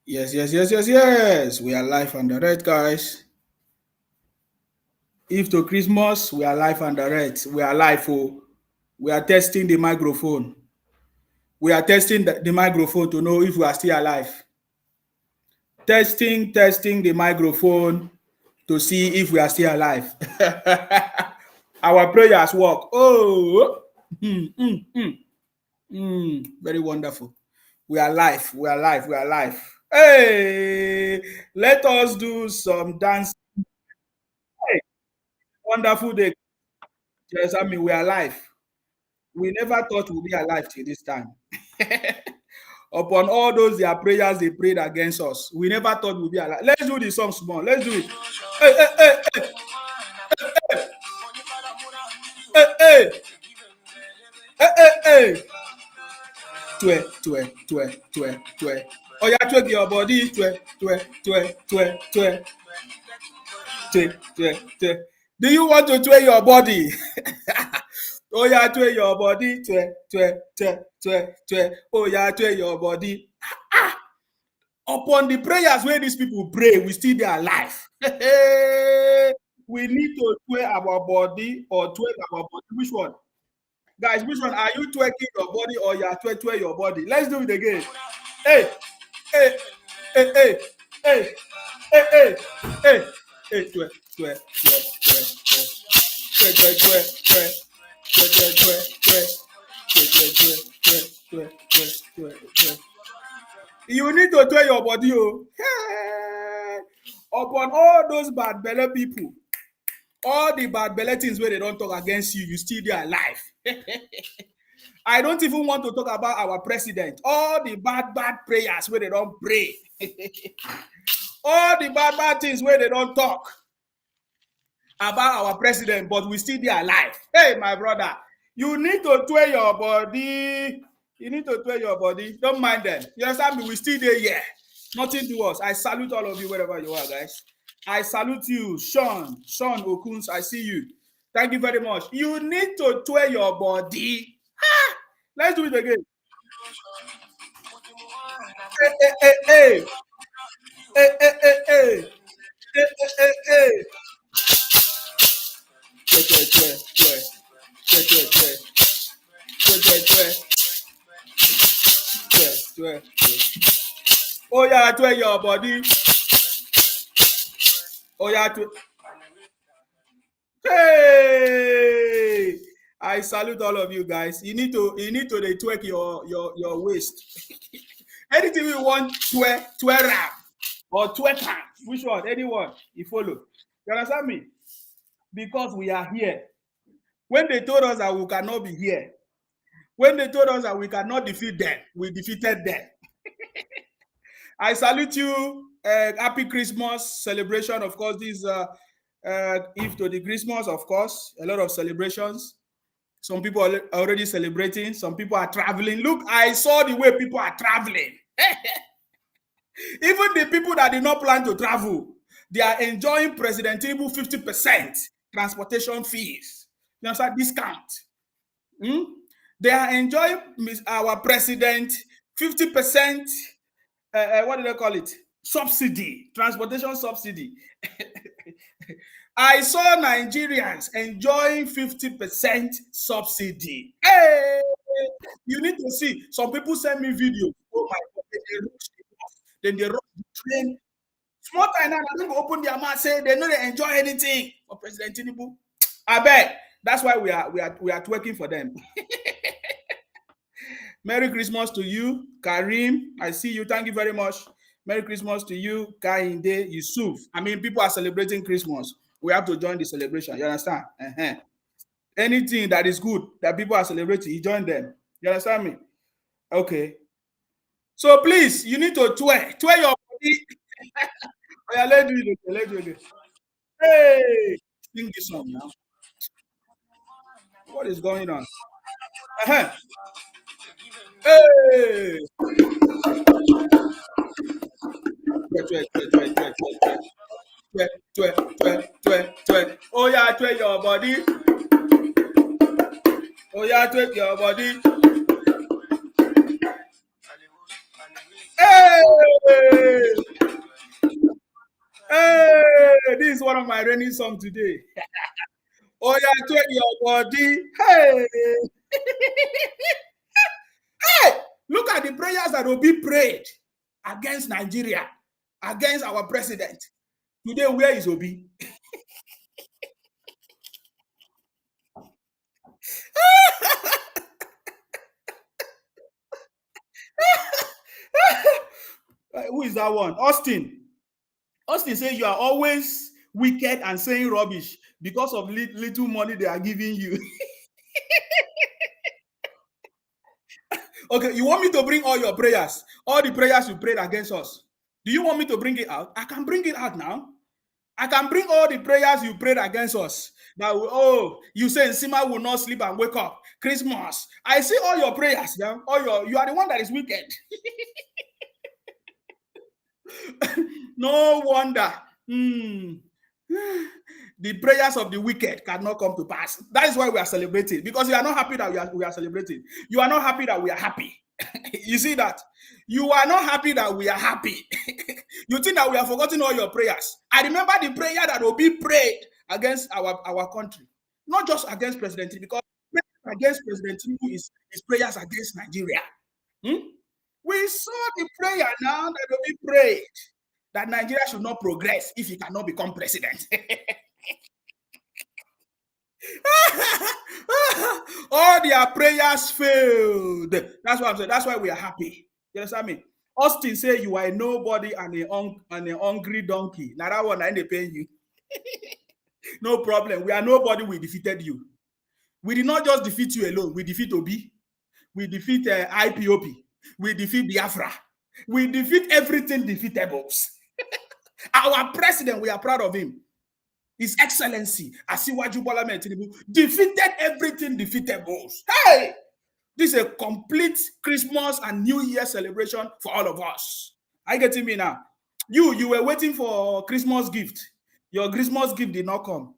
Yes. We are live and direct, guys. If to Christmas, we are live and direct. We are live. Oh, we are testing the microphone. We are testing the microphone to know if we are still alive. Testing the microphone to see if we are still alive. Our prayers work. Oh, very wonderful. We are live. We are live. We are live. Hey, let us do some dance. Hey, wonderful day. Yes, I mean, we are alive. We never thought we'd be alive till this time. Upon all those their prayers they prayed against us, we never thought we'd be alive. Let's do the song small. Let's do it. Hey, hey, hey, hey, hey, hey. Twe. Oh yeah, twig your body. Twe. Do you want to tway your body? Oh yeah, tway your body. Twe. Oh yeah, tway your body. Upon the prayers where these people pray, we still be alive. We need to tway our body or tway our body. Which one? Guys, which one? Are you twerking your body or you are tway your body? Let's do it again. Hey, hey, hey, hey, hey, hey, hey, hey, hey, twe. You need to tway your body, oh. Upon all those bad belly people, all the bad belly things where they don't talk against you, you still there alive. I don't even want to talk about our president. All the bad prayers where they don't pray. All the bad things where they don't talk about our president, but we still there alive. Hey, my brother, you need to tway your body. You need to tway your body. Don't mind them. You understand me? We still there, yeah. Nothing to us. I salute all of you wherever you are, guys. I salute you, Sean Okuns. I see you. Thank you very much. You need to tway your body. Let's do it again. Hey. Hey, hey, hey, hey. Hey, hey, hey, hey. Oh yeah, tway your body. Oh yeah, hey! I salute all of you guys. You need to they twerk your waist. Anything you want, twerk rap or twerk hand. Which one? Anyone? You follow. You understand me? Because we are here. When they told us that we cannot be here, when they told us that we cannot defeat them, we defeated them. I salute you. Happy Christmas celebration. Of course, this Eve to the Christmas, of course, a lot of celebrations. Some people are already celebrating. Some people are traveling. Look, I saw the way people are traveling. Even the people that did not plan to travel, they are enjoying President Tinubu 50% transportation fees. You understand? Discount. They are enjoying our president 50%. What do they call it? Subsidy, transportation subsidy. I saw Nigerians enjoying 50% subsidy. Hey, you need to see. Some people send me videos. Oh my God, then they rush the train. Small time now, they don't open their mouth say they know they enjoy anything for President Tinubu. I bet that's why we are twerking for them. Merry Christmas to you, Karim. I see you. Thank you very much. Merry Christmas to you, Kainde Yusuf. I mean, people are celebrating Christmas. We have to join the celebration. You understand? Anything that is good that people are celebrating, you join them. You understand me? Okay. So please, you need to twerk your body. Oh, yeah, let's do it. Let's do it. Hey, sing this song now. What is going on? Uh-huh. Hey, twerk. Oh yeah, twerk your body. Oh yeah, twerk your body. Hey! one of my raining songs today. Oh yeah, tell your body. Hey, hey, look at the prayers that will be prayed against Nigeria, against our president. Today, where is Obi? Who is that one? Austin. Austin says you are always wicked and saying rubbish because of little money they are giving you. Okay, you want me to bring all your prayers, all the prayers you prayed against us? Do you want me to bring it out? I can bring it out now. I can bring all the prayers you prayed against us. That oh, you say Nsima will not sleep and wake up. Christmas. I see all your prayers. Yeah? You are the one that is wicked. No wonder. The prayers of the wicked cannot come to pass. That is why we are celebrating. Because you are not happy that we are celebrating. You are not happy that we are happy. You see that? You are not happy that we are happy. You think that we have forgotten all your prayers. I remember the prayer that will be prayed against our country. Not just against President Tinubu, because against President Tinubu is prayers against Nigeria. We saw the prayer now that will be prayed that Nigeria should not progress if he cannot become president. All their prayers failed. That's what I'm saying. That's why we are happy. You understand me? Austin say you are a nobody and a hungry donkey. Now that one I ain't paying you. No problem. We are nobody. We defeated you. We did not just defeat you alone. We defeat Obi. We defeat IPOP. We defeat Biafra. We defeat everything defeatables. Our president, we are proud of him. His Excellency, Asiwaju Bola Ahmed Tinubu, defeated everything defeatables. Hey! This is a complete Christmas and New Year celebration for all of us. Are you getting me now? You were waiting for Christmas gift. Your Christmas gift did not come.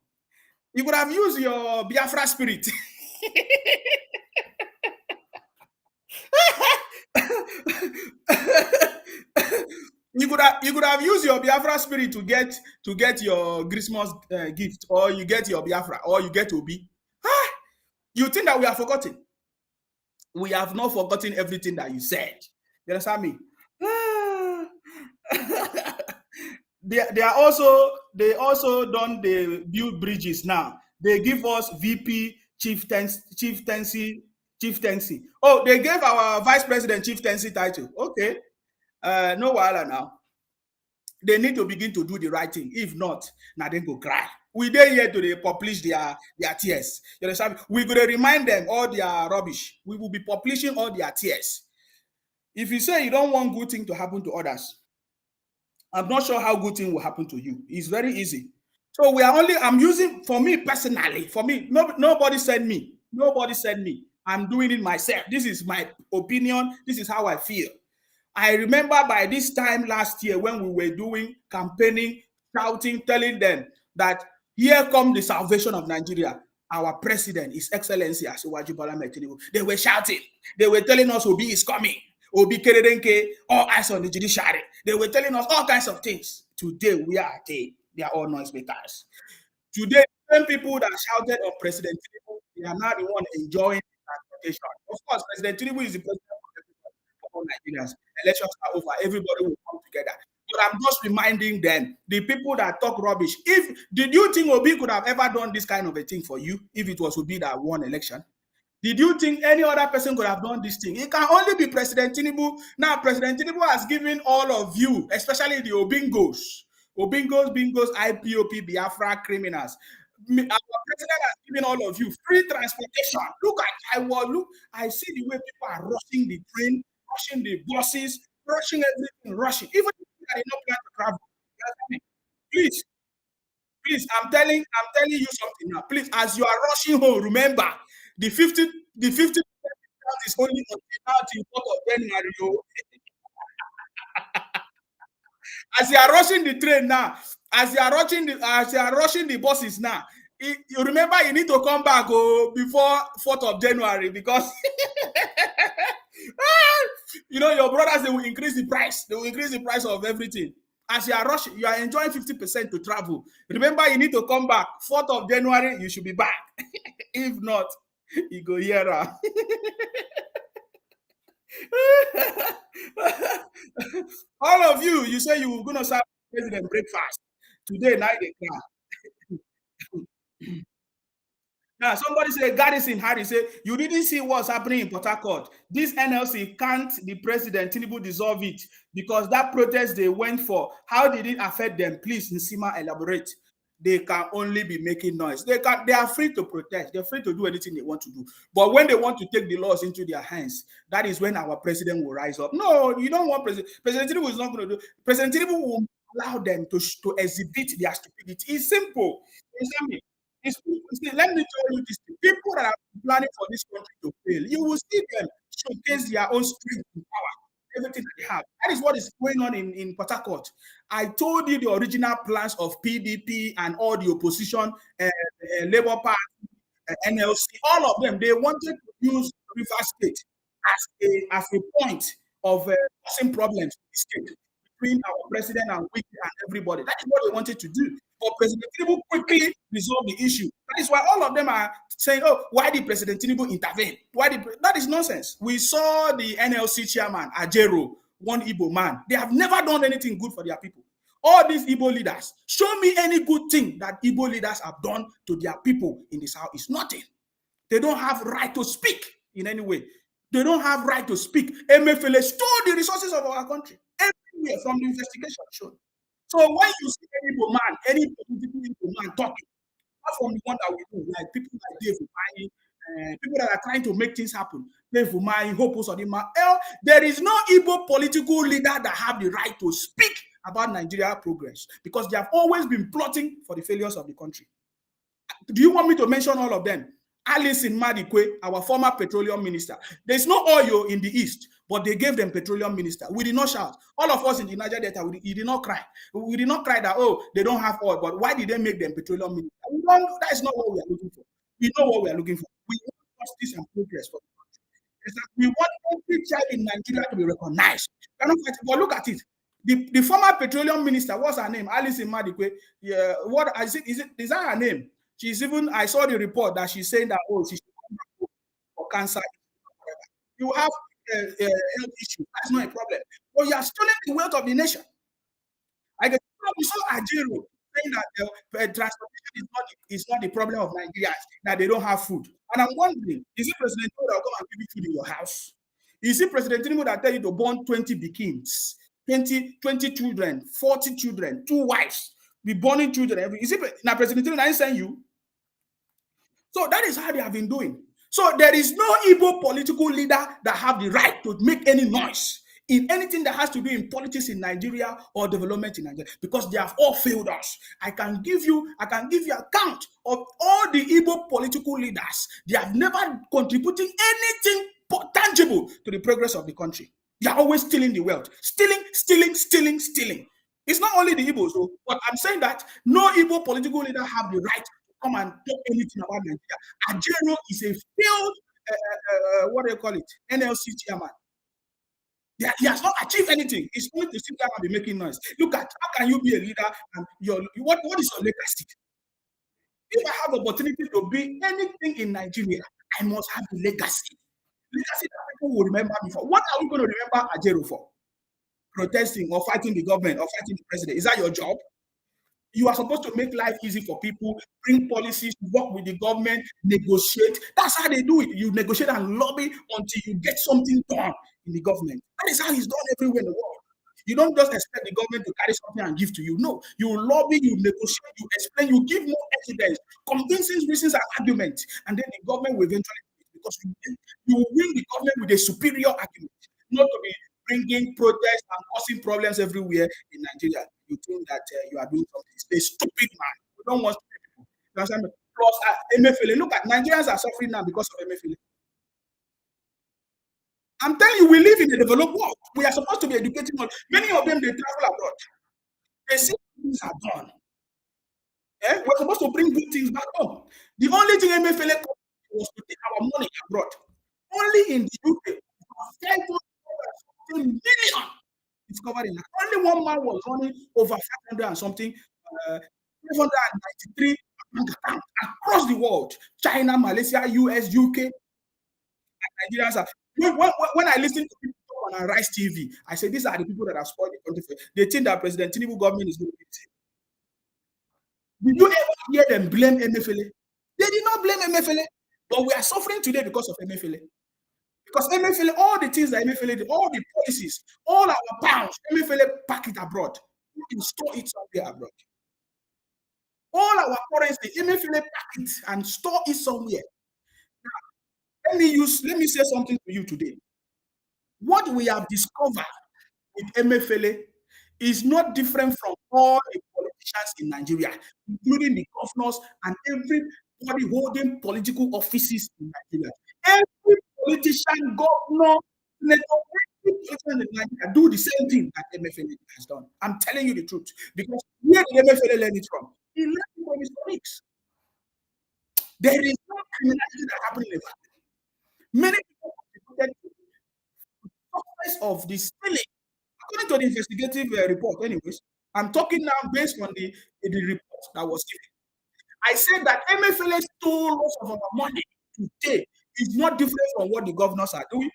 You could have used your Biafra spirit. You could have used your Biafra spirit to get your Christmas gift, or you get your Biafra, or you get Obi. You think that we have forgotten? We have not forgotten everything that you said. You understand me? They also done the build bridges now. They give us VP chieftaincy. Oh, they gave our vice president chieftaincy title. Okay. No wahala now. They need to begin to do the right thing. If not, now they go cry. We dey here to publish their tears. You understand? We gonna remind them all their rubbish. We will be publishing all their tears. If you say you don't want good thing to happen to others, I'm not sure how good thing will happen to you. It's very easy. So I'm using, for me personally, nobody said me. Nobody said me. I'm doing it myself. This is my opinion. This is how I feel. I remember by this time last year when we were doing campaigning, shouting, telling them that here come the salvation of Nigeria. Our president, His Excellency Asiwaju Bola Ahmed Tinubu. They were shouting. They were telling us Obi is coming. Obi Keredenke, all eyes on the judiciary. They were telling us all kinds of things. Today, they are all noisemakers. Today, same people that shouted on President Tinubu, they are now the one enjoying the transportation. Of course, President Tinubu is the president of all Nigerians. Elections are over. Everybody will come together. But I'm just reminding them, the people that talk rubbish. Did you think Obi could have ever done this kind of a thing for you if it was Obi that won election? Did you think any other person could have done this thing? It can only be President Tinubu. Now, President Tinubu has given all of you, especially the Obingos, Bingos, IPOP, Biafra criminals. Our president has given all of you free transportation. I see the way people are rushing the train, rushing the buses, rushing everything, rushing. Even if they did not plan to travel. Please, I'm telling you something now. Please, as you are rushing home, remember the 50% is only until 4th of January. As you are rushing the train now, as you are rushing the buses now, you remember you need to come back before 4th of January, because your brothers, they will increase the price. They will increase the price of everything. As you are rushing, you are enjoying 50% to travel. Remember, you need to come back. 4th of January, you should be back. If not, you go here. All of you, you say you were going to serve president breakfast. Today, night they come. Now, somebody say, Garrison Harry say, you didn't see what's happening in Port Harcourt. This NLC can't the president, Tinubu dissolve it because that protest they went for, how did it affect them? Please, Nsima, elaborate. They can only be making noise. They are free to protest. They're free to do anything they want to do. But when they want to take the laws into their hands, that is when our president will rise up. No, you don't want President. President Tinubu is not going to do. President Tinubu will allow them to exhibit their stupidity. It's simple. It's, see, let me tell you this: people that are planning for this country to fail, you will see them showcase their own strength and power, everything that they have. That is what is going on in Port Harcourt. I told you the original plans of PDP and all the opposition, Labour Party, NLC, all of them, they wanted to use River State as a point of causing problems in the state between our president and Wiki and everybody. That is what they wanted to do. But President Tinubu quickly resolved the issue. That is why all of them are saying, oh, why did President Tinubu intervene? That is nonsense. We saw the NLC chairman, Ajero, one Igbo man. They have never done anything good for their people. All these Igbo leaders, show me any good thing that Igbo leaders have done to their people in the South. It's nothing. They don't have right to speak in any way. They don't have right to speak. Emefiele stole the resources of our country everywhere from the investigation shown. So when you see any political man talking, not from the one that we know, like people like Dave Umahi, people that are trying to make things happen, Dave Umahi, Hope Uzodinma, there is no Igbo political leader that have the right to speak about Nigeria progress because they have always been plotting for the failures of the country. Do you want me to mention all of them? Alison Madikwe, our former petroleum minister. There's no oil in the east, but they gave them petroleum minister. We did not shout. All of us in the Niger Delta, we did not cry. We did not cry that, oh, they don't have oil, but why did they make them petroleum minister? That is not what we are looking for. We know what we are looking for. We want justice and progress for the country. We want every child in Nigeria to be recognized. But look at it. The former petroleum minister, what's her name? Alison Madikwe. Yeah, what is that her name? She's even, I saw the report that she's saying that, oh, she should come back for cancer. You have health issues. That's not a problem. But you are stealing the wealth of the nation. Like we saw Ajero saying that transportation is not the problem of Nigeria, that they don't have food. And I'm wondering, is it President Tinubu that will come and give you food in your house? Is it President Tinubu that tell you to born 20 bikins, 20 children, 40 children, 2 wives, be born children? Is it now President Tinubu that is saying you? So that is how they have been doing. So there is no Igbo political leader that have the right to make any noise in anything that has to do in politics in Nigeria or development in Nigeria, because they have all failed us. I can give you account of all the Igbo political leaders. They have never contributed anything tangible to the progress of the country. They are always stealing the wealth. Stealing. It's not only the Igbos, but I'm saying that no Igbo political leader have the right come and talk anything about Nigeria. Ajero is a failed, what do you call it, NLC chairman. He has not achieved anything. He's only to sit down and be making noise. Look at, how can you be a leader and what is your legacy? If I have opportunity to be anything in Nigeria, I must have the legacy. Legacy that people will remember me for. What are we going to remember Ajero for? Protesting or fighting the government or fighting the president. Is that your job? You are supposed to make life easy for people, bring policies, work with the government, negotiate. That's how they do it. You negotiate and lobby until you get something done in the government. That is how it's done everywhere in the world. You don't just expect the government to carry something and give to you. No, you lobby, you negotiate, you explain, you give more evidence, convincing reasons and arguments, and then the government will eventually do it because you will win the government with a superior argument, not to be bringing protests and causing problems everywhere in Nigeria. You think that you are doing something. It's a stupid man. We don't want stupid people. You understand me? Plus, Emefiele. Look at Nigerians are suffering now because of Emefiele. I'm telling you, we live in a developed world. We are supposed to be educating. Many of them, they travel abroad. They see things are done. We're supposed to bring good things back home. The only thing Emefiele was to take our money abroad. Only in the UK, 500 million discovered in only one man was running over 500 and something, 593 bank accounts across the world. China, Malaysia, US, UK, Nigerians are. When I listen to people talk on Rice TV, I say these are the people that have spoiled the country. They think that President Tinubu government is going to be the same. Did you ever hear them blame Emefiele? They did not blame Emefiele, but we are suffering today because of Emefiele. Because Emefiele, all the things that Emefiele did, all the policies, all our pounds, Emefiele pack it abroad. You can store it somewhere abroad. All our currency, Emefiele pack it and store it somewhere. Now, let me say something to you today. What we have discovered with Emefiele is not different from all the politicians in Nigeria, including the governors and everybody holding political offices in Nigeria. Every politician, governor, senator, every politician in Nigeria do the same thing that Emefiele has done. I'm telling you the truth. Because where did Emefiele learn it from? He learned it from his colleagues. There is no criminality that happened in the family. Many people contributed to the success of the stealing. According to the investigative report, anyways, I'm talking now based on the report that was given. I said that Emefiele stole most of our money today. It's not different from what the governors are doing.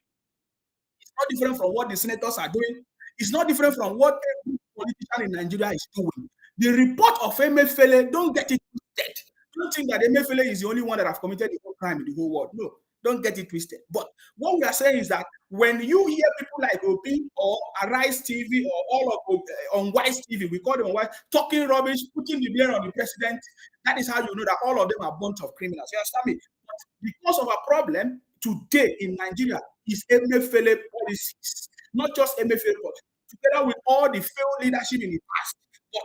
It's not different from what the senators are doing. It's not different from what every politician in Nigeria is doing. The report of Emefiele, don't get it twisted. Don't think that Emefiele is the only one that have committed the whole crime in the whole world. No, don't get it twisted. But what we are saying is that when you hear people like Obi or Arise TV or all of on Wise TV, we call them Wise, talking rubbish, putting the blame on the president, that is how you know that all of them are bunch of criminals. You understand me? But because of a problem today in Nigeria is Emefiele policies, not just Emefiele policies, together with all the failed leadership in the past. But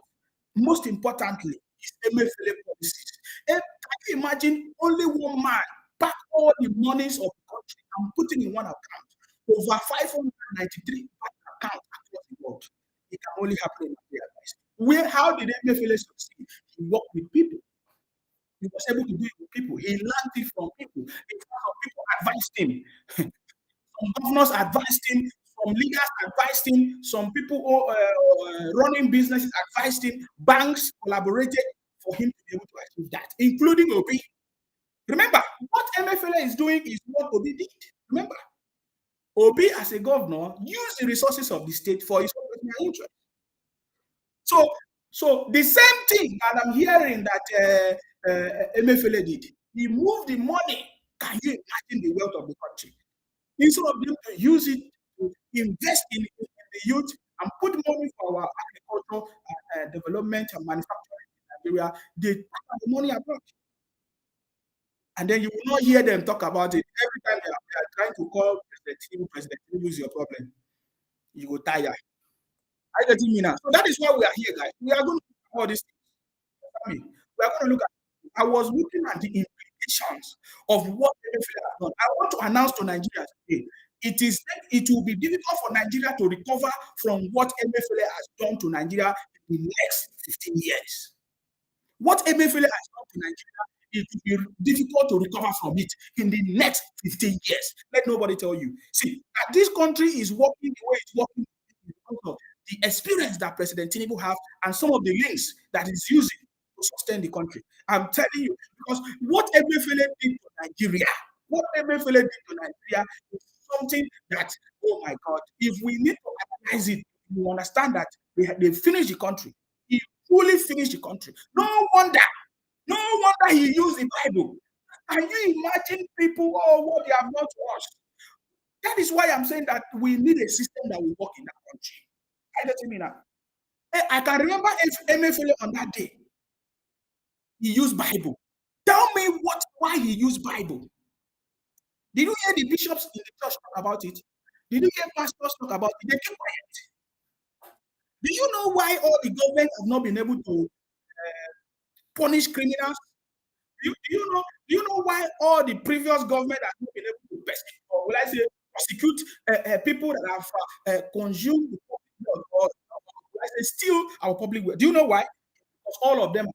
most importantly, is Emefiele policies. And can you imagine only one man pack all the monies of the country and put it in one account? Over 593 accounts across the world. It can only happen in Nigeria. How did Emefiele succeed? He worked with people. He was able to do it with people. He learned it from people. Some people advised him. Some governors advised him. Some leaders advised him. Some people running businesses advised him. Banks collaborated for him to be able to achieve that, including Obi. Remember, what Emefiele is doing is what Obi did. Remember, Obi, as a governor, used the resources of the state for his own personal interest. So the same thing that I'm hearing that Emefiele did, he moved the money. Can you imagine the wealth of the country? Instead of them to use it to invest in the youth and put money for our agricultural development and manufacturing in Nigeria, they take the money abroad. And then you will not hear them talk about it. Every time they are trying to call President Tinubu is your problem. You go tired. I get me now. So that is why we are here, guys. We are going to look at all these things. We are going to look at. I was looking at the implications of what Emefiele has done. I want to announce to Nigeria today. It will be difficult for Nigeria to recover from what Emefiele has done to Nigeria in the next 15 years. What Emefiele has done to Nigeria, it will be difficult to recover from it in the next 15 years. Let nobody tell you. See, this country is working the way it's working because of the experience that President Tinubu has and some of the links that he's using to sustain the country. I'm telling you, because what Emefiele did to Nigeria, is something that, oh my God, if we need to analyze it, you understand that they finished the country. He fully finished the country. No wonder he used the Bible. Can you imagine people, what they have not watched? That is why I'm saying that we need a system that will work in that country. I don't mean that. I can remember if Emefiele on that day, he used Bible. Tell me why he used Bible. Did you hear the bishops in the church talk about it? Did you hear pastors talk about it? They keep quiet. Do you know why all the government have not been able to punish criminals? Do you know why all the previous government have not been able to persecute, or will I say prosecute people that have consumed the public wealth, or will I say steal our public wealth? Do you know why? Because all of them are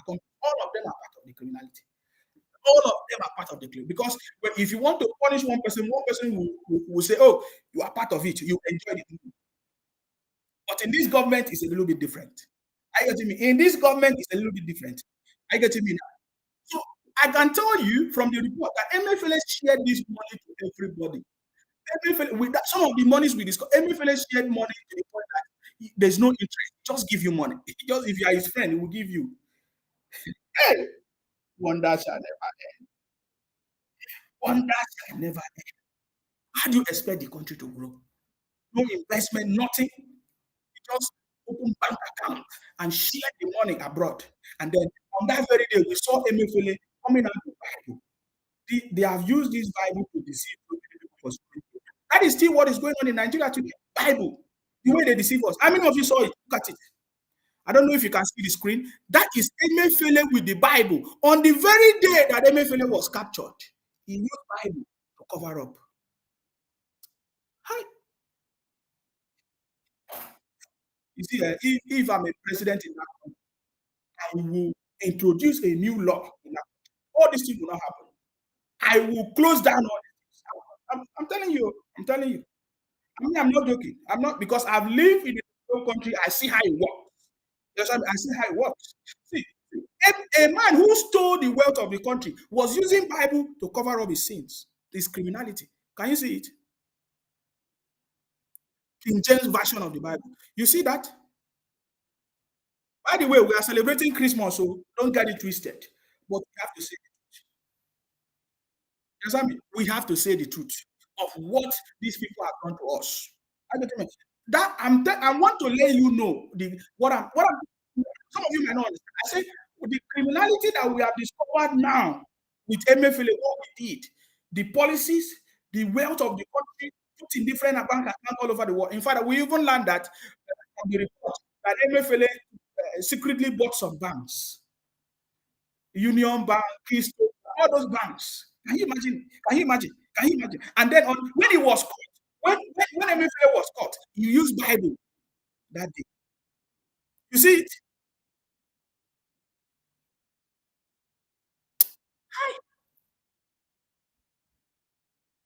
part of the criminality. All of them are part of the claim. Because if you want to punish one person will say, oh, you are part of it. You enjoy it. But in this government, it's a little bit different. Are you getting me? In this government, it's a little bit different. Are you getting me now? So I can tell you from the report that MFLS shared this money to everybody. MFL, with that, some of the monies we discussed, MFLS shared money to the point that there's no interest. Just give you money. Just if you are his friend, he will give you. Hey, wonder shall never end. Wonder shall never end. How do you expect the country to grow? No investment, nothing. Just open bank account and share the money abroad. And then on that very day, we saw Emefiele coming out with Bible. They have used this Bible to deceive people for security. That is still what is going on in Nigeria today. Bible, the way they deceive us. How many of you saw it? Look at it. I don't know if you can see the screen. That is Emefiele with the Bible. On the very day that Emefiele was captured, he used Bible to cover up. Hi. You see, if I'm a president in that country, I will introduce a new law in that country. All these things will not happen. I will close down all these things. I'm telling you. I'm telling you. I mean, I'm not joking. I'm not because I've lived in a country. I see how it works. Yes, I see how it works. See, a man who stole the wealth of the country was using Bible to cover up his sins, his criminality. Can you see it? King James version of the Bible. You see that? By the way, we are celebrating Christmas, so don't get it twisted. But we have to say, you understand me? We have to say the truth of what these people have done to us. I get it. That I want to let you know what I'm. Some of you might not understand. I say the criminality that we have discovered now with Emefiele, what we did, the policies, the wealth of the country put in different bank accounts all over the world. In fact, we even learned that from the report that Emefiele secretly bought some banks, Union Bank, Keystone, all those banks. Can you imagine? Can you imagine? Can you imagine? And then when he was caught, when Emefiele was caught, he used Bible that day. You see it?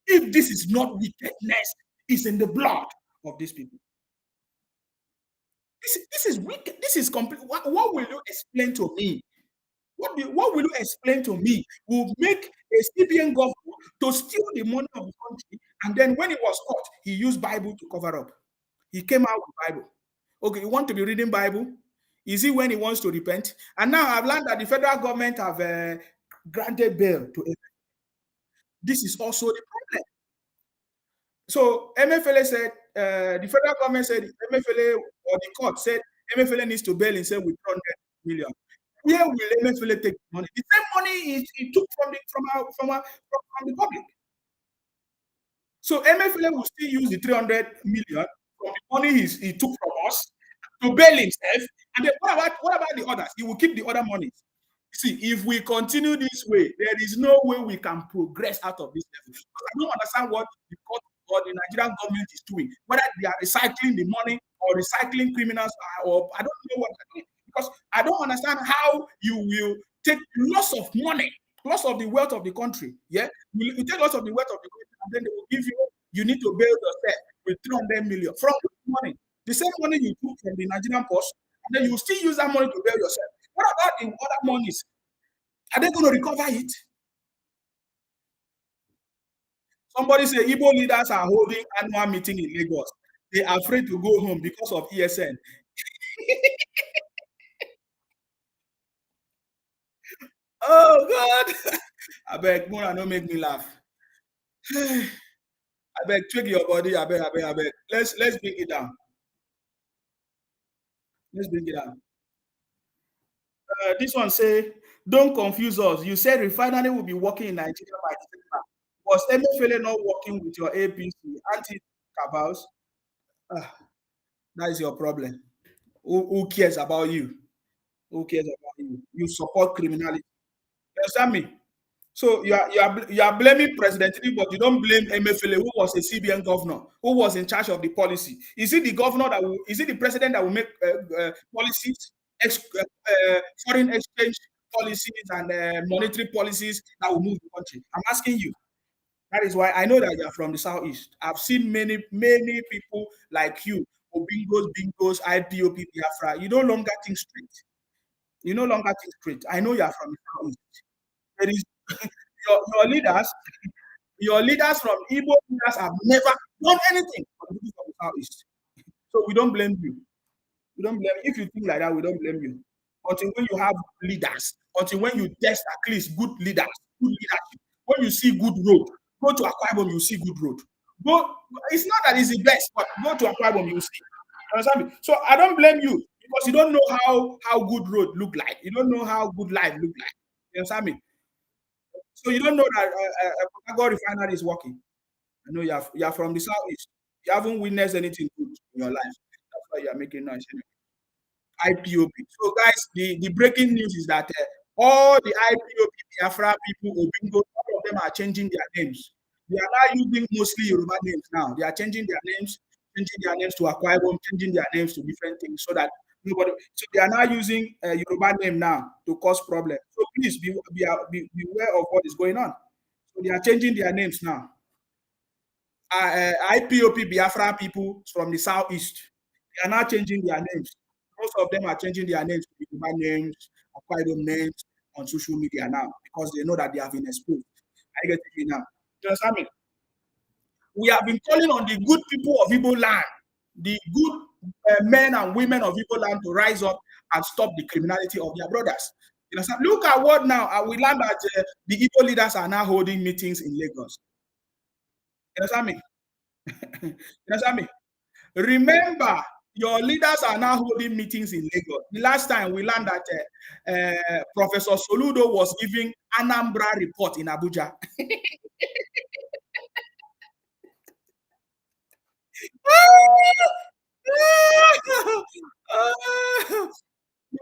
If this is not wickedness, it's in the blood of these people. This is wicked. This is complete. What will you explain to me? What will you explain to me will make a CBN governor to steal the money of the country, and then when he was caught, he used Bible to cover up. He came out with Bible. Okay, you want to be reading Bible? Is it when he wants to repent? And now I've learned that the federal government have granted bail to him. This is also the problem. So Emefiele said, the federal government said Emefiele or the court said Emefiele needs to bail himself with 300 million. Where will Emefiele take the money? The same money he took from the public. So Emefiele will still use the 300 million from the money he took from us to bail himself. And then what about the others? He will keep the other money. See, if we continue this way, there is no way we can progress out of this level. Because I don't understand what the court or the Nigerian government is doing, whether they are recycling the money or recycling criminals, or I don't know what they're doing. Because I don't understand how you will take lots of money, lots of the wealth of the country. Yeah, you take lots of the wealth of the country, and then they will give you need to bail yourself with 300 million from money. The same money you took from the Nigerian post, and then you will still use that money to bail yourself. What about the other monies? Are they going to recover it? Somebody say Igbo leaders are holding annual meeting in Lagos. They are afraid to go home because of ESN. Oh God! I beg, Mona, don't make me laugh. I beg, tweak your body. I beg. Let's bring it down. Let's bring it down. This one say, don't confuse us. You said refinery will be working in Nigeria by December. Was Emefiele not working with your APC anti-cabals? Ah, that is your problem. Who cares about you? Who cares about you? You support criminality. You understand me? So you are blaming President Tinubu, but you don't blame Emefiele, who was a CBN governor, who was in charge of the policy. Is it the governor that will? Is it the president that will make policies, foreign exchange policies, and monetary policies that will move the country? I'm asking you. That is why I know that you are from the southeast. I've seen many people like you Obingos, Bingos, IPOP, Biafra. You no longer think straight. You no longer think straight. I know you are from the southeast. There is your leaders from Igbo leaders have never done anything for the people of the southeast. So we don't blame you. We don't blame you. If you think like that, we don't blame you. Until when you have leaders, until when you test at least good leaders, good leadership. When you see good road, go to Akwa Ibom, you see good road. Go. It's not that it's the best, but go to Akwa Ibom, you see. You understand me? So I don't blame you because you don't know how good road look like. You don't know how good life look like. You understand me? So you don't know that Port refinery is working. I know you are from the southeast. You haven't witnessed anything good in your life. That's why you are making noise. IPOP. So, guys, the breaking news is that all the IPOP, Biafra people, Obingo, all of them are changing their names. They are now using mostly Yoruba names now. They are changing their names to Akwa Ibom, changing their names to different things so that nobody. So they are now using Yoruba name now to cause problems. So please be aware of what is going on. So they are changing their names now. IPOP Biafra people from the southeast. They are now changing their names. Most of them are changing their names to Yoruba names, Akwa Ibom names on social media now because they know that they have been exposed. I get it now. You understand me? We have been calling on the good people of Igbo land, the good men and women of Igbo land to rise up and stop the criminality of their brothers. You understand? Look at what now. We learned that the Igbo leaders are now holding meetings in Lagos. You understand me? You understand me? Remember, your leaders are now holding meetings in Lagos. The last time we learned that Professor Soludo was giving Anambra report in Abuja.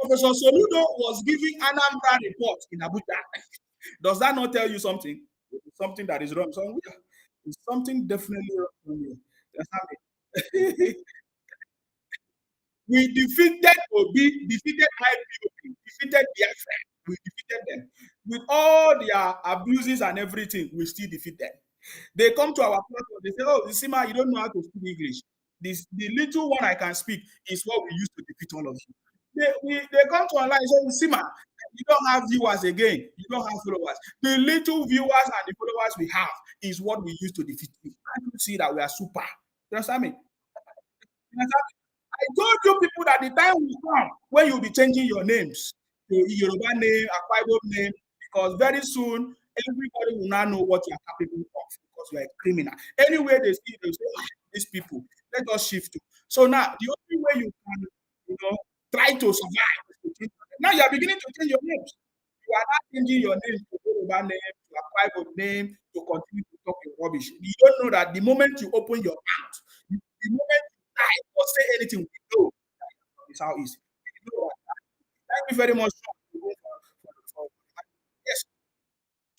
Professor Soludo was giving Anambra report in Abuja. Does that not tell you something? Something that is wrong somewhere. It's something definitely wrong somewhere. We defeated Obi, defeated IPOP, defeated Biafra. We defeated them. With all their abuses and everything, we still defeat them. They come to our platform, they say, "Oh, Sima, you don't know how to speak English. The little one I can speak is what we use to defeat all of you." They come to online and say, "Sima, you don't have viewers again. You don't have followers. The little viewers and the followers we have is what we use to defeat you. Can't you see that we are super?" You understand me? You understand? I told you people that the time will come when you'll be changing your names to Yoruba name, Akwa Ibom name, because very soon everybody will now know what you are capable of because you are a criminal. Anyway, they see they say, "Ah, these people, let us shift to." So now the only way you can, try to survive is to change your name. Now you are beginning to change your names. You are not changing your name to Yoruba name, to Akwa Ibom name, to continue to talk your rubbish. You don't know that the moment you open your mouth, the moment lie or say anything, we know that is how easy. You know that. Thank you very much. Yes,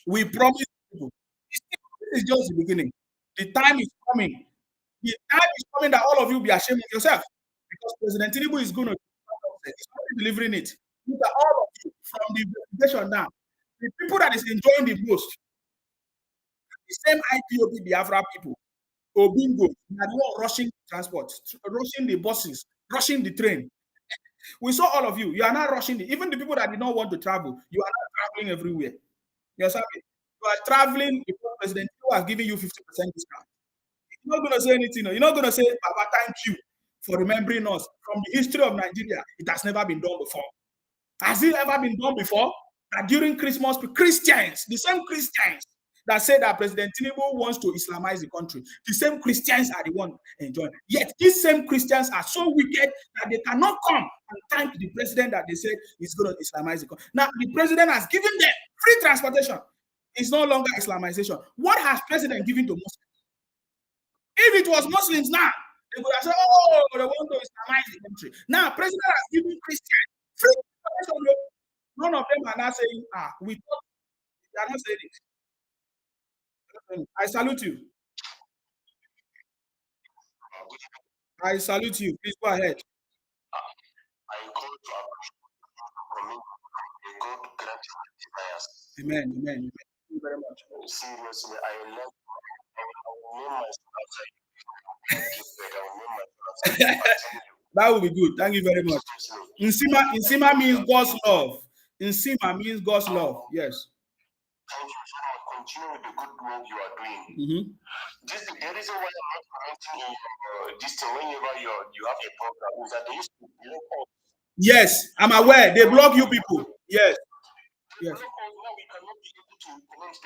we promise people. This is just the beginning. The time is coming. The time is coming that all of you be ashamed of yourself because President Tinubu is going to. He's already delivering it. Look at all of you from the investigation now. The people that is enjoying the most, the same IPOB Biafra people, Obingo, they are the one rushing transport, rushing the buses, rushing the train. We saw all of you. You are not rushing. Even the people that did not want to travel, you are not traveling everywhere. You understand me? You are traveling because President Tinubu has given you 50% discount. You're not going to say anything. You're not going to say, "Baba, thank you for remembering us." From the history of Nigeria, it has never been done before. Has it ever been done before? That during Christmas, Christians, the same Christians that say that President Tinubu wants to Islamize the country, the same Christians are the one enjoying. Yet these same Christians are so wicked that they cannot come and thank the president that they said is going to Islamize the country. Now the president has given them free transportation. It's no longer Islamization. What has president given to Muslims? If it was Muslims now, they would have said, "Oh, they want to Islamize the country." Now president has given Christians free transportation. None of them are now saying, "Ah, we thought." They are not saying it. I salute you. I salute you. Please go ahead. I call to appreciate God grant desires. Amen. Amen. Amen. Thank you very much. Seriously, I love. I will name myself outside. That will be good. Thank you very much. Insima means God's love. Insima means God's love. Yes. Thank you so much. Continue with the good work you are doing. Mm-hmm. The reason why I'm not commenting in this thing whenever you have a program is that they used to block us. Yes, I'm aware. They block you people. Yes. Yes. Block us now. We cannot be able to comment.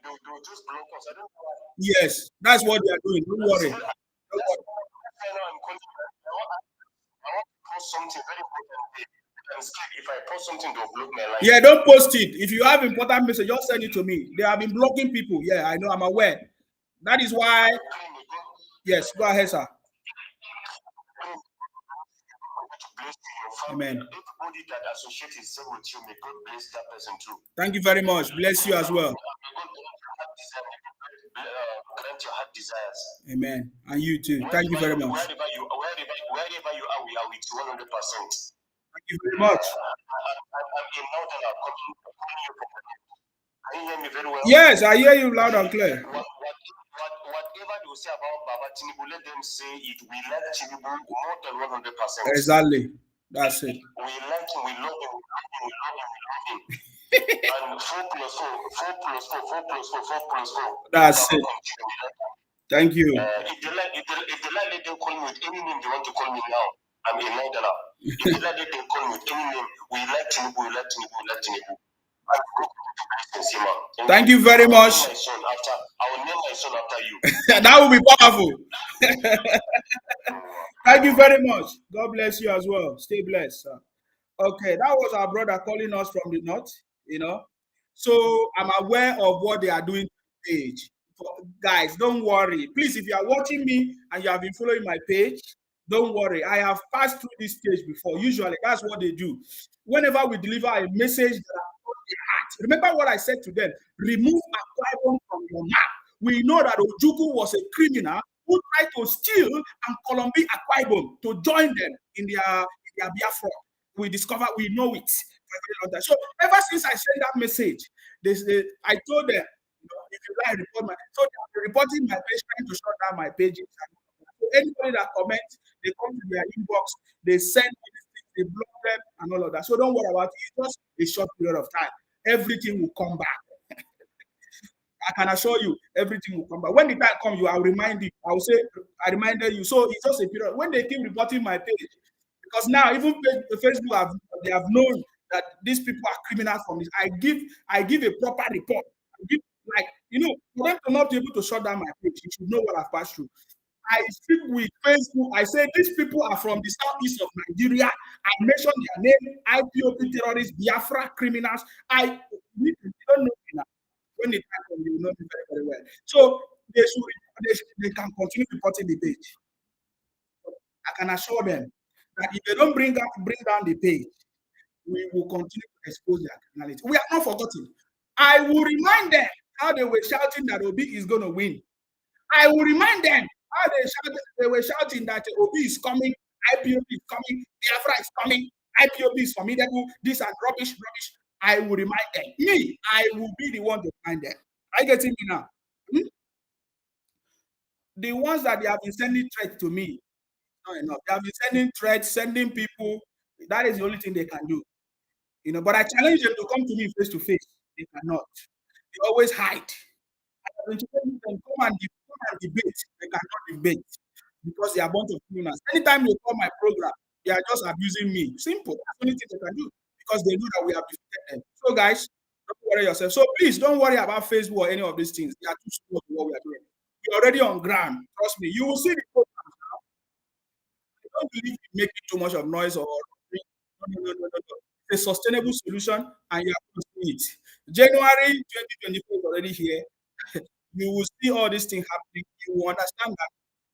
They'll just block us. I don't know why. Yes, that's what they are doing. Don't worry. That's why I'm calling. I want to post something very important. If I post something, they'll block my line. Yeah, don't post it. If you have important message, just send it to me. They have been blocking people. Yeah, I know. I'm aware. That is why. Yes, go ahead, sir. Amen. Everybody that associates itself with you, may God bless that person too. Thank you very much. Bless you as well. Grant your heart desires. Amen. And you too. Thank you very much. Wherever you are, we are with 100%. Thank you very much. I'm in Northern. I'm calling you from. Can you hear me very well? Yes, I hear you loud and clear. Whatever they will say about Baba Tinubu, let them say it. We like Tinubu more than 100%. Exactly. That's it. We like him, we love him, we love him. And 4 plus 4. That's it. Thank you. If they like, let them call me with any name they want to call me now. I'm a Northerner. If they like, let them call me with any name. We like Tinubu. Thank you very much. I will name my son after you. That will be powerful. Thank you very much. God bless you as well. Stay blessed, sir. Okay, that was our brother calling us from the north, So I'm aware of what they are doing to the page. Guys, don't worry. Please, if you are watching me and you have been following my page, don't worry. I have passed through this stage before. Usually, that's what they do. Whenever we deliver a message that the heart. Remember what I said to them. Remove Akwa Ibom from your map. We know that Ojukwu was a criminal who tried to steal and Columbia Akwa Ibom to join them in their Biafra. We know it for a very long time. So ever since I sent that message, I told them, if you like, report my. So they're reporting my page, trying to shut down my pages. So anybody that comments, they come to their inbox, they send me these things, they block them and all of that. So don't worry about it. It's just a short period of time. Everything will come back. I can assure you, everything will come back. When the time comes, I'll remind you. I will say, I reminded you. So it's just a period. When they keep reporting my page, because now even Facebook they have known that these people are criminals from this. I give a proper report. For them to not be able to shut down my page, you should know what I've passed through. I speak with Facebook. I say these people are from the southeast of Nigeria. I mentioned their name: IPOB terrorists, Biafra criminals. I don't know enough. When the time comes, you will know me very, very well. So they can continue reporting the page. I can assure them that if they don't bring down the page, we will continue to expose their criminality. We are not forgotten. I will remind them how they were shouting that Obi is going to win. I will remind them how they were shouting that Obi is coming, IPOB is coming, Biafra is coming, IPOB is formidable, this and rubbish. I will remind them. I will be the one to remind them. Are you getting me now? The ones that they have been sending threats to me, not enough. They have been sending threats, sending people. That is the only thing they can do. But I challenge them to come to me face to face. They cannot. They always hide. When you come and debate, they cannot debate because they are a bunch of criminals. Anytime they call my program, they are just abusing me. Simple. That's the only thing they can do because they know that we have defeated them. So, guys, don't worry yourself. So, please don't worry about Facebook or any of these things. They are too small to what we are doing. You're already on ground. Trust me. You will see the program now. I don't believe in making too much of noise or no. It's a sustainable solution, and you have to see it. January 2024 is already here. You will see all these things happening. You will understand that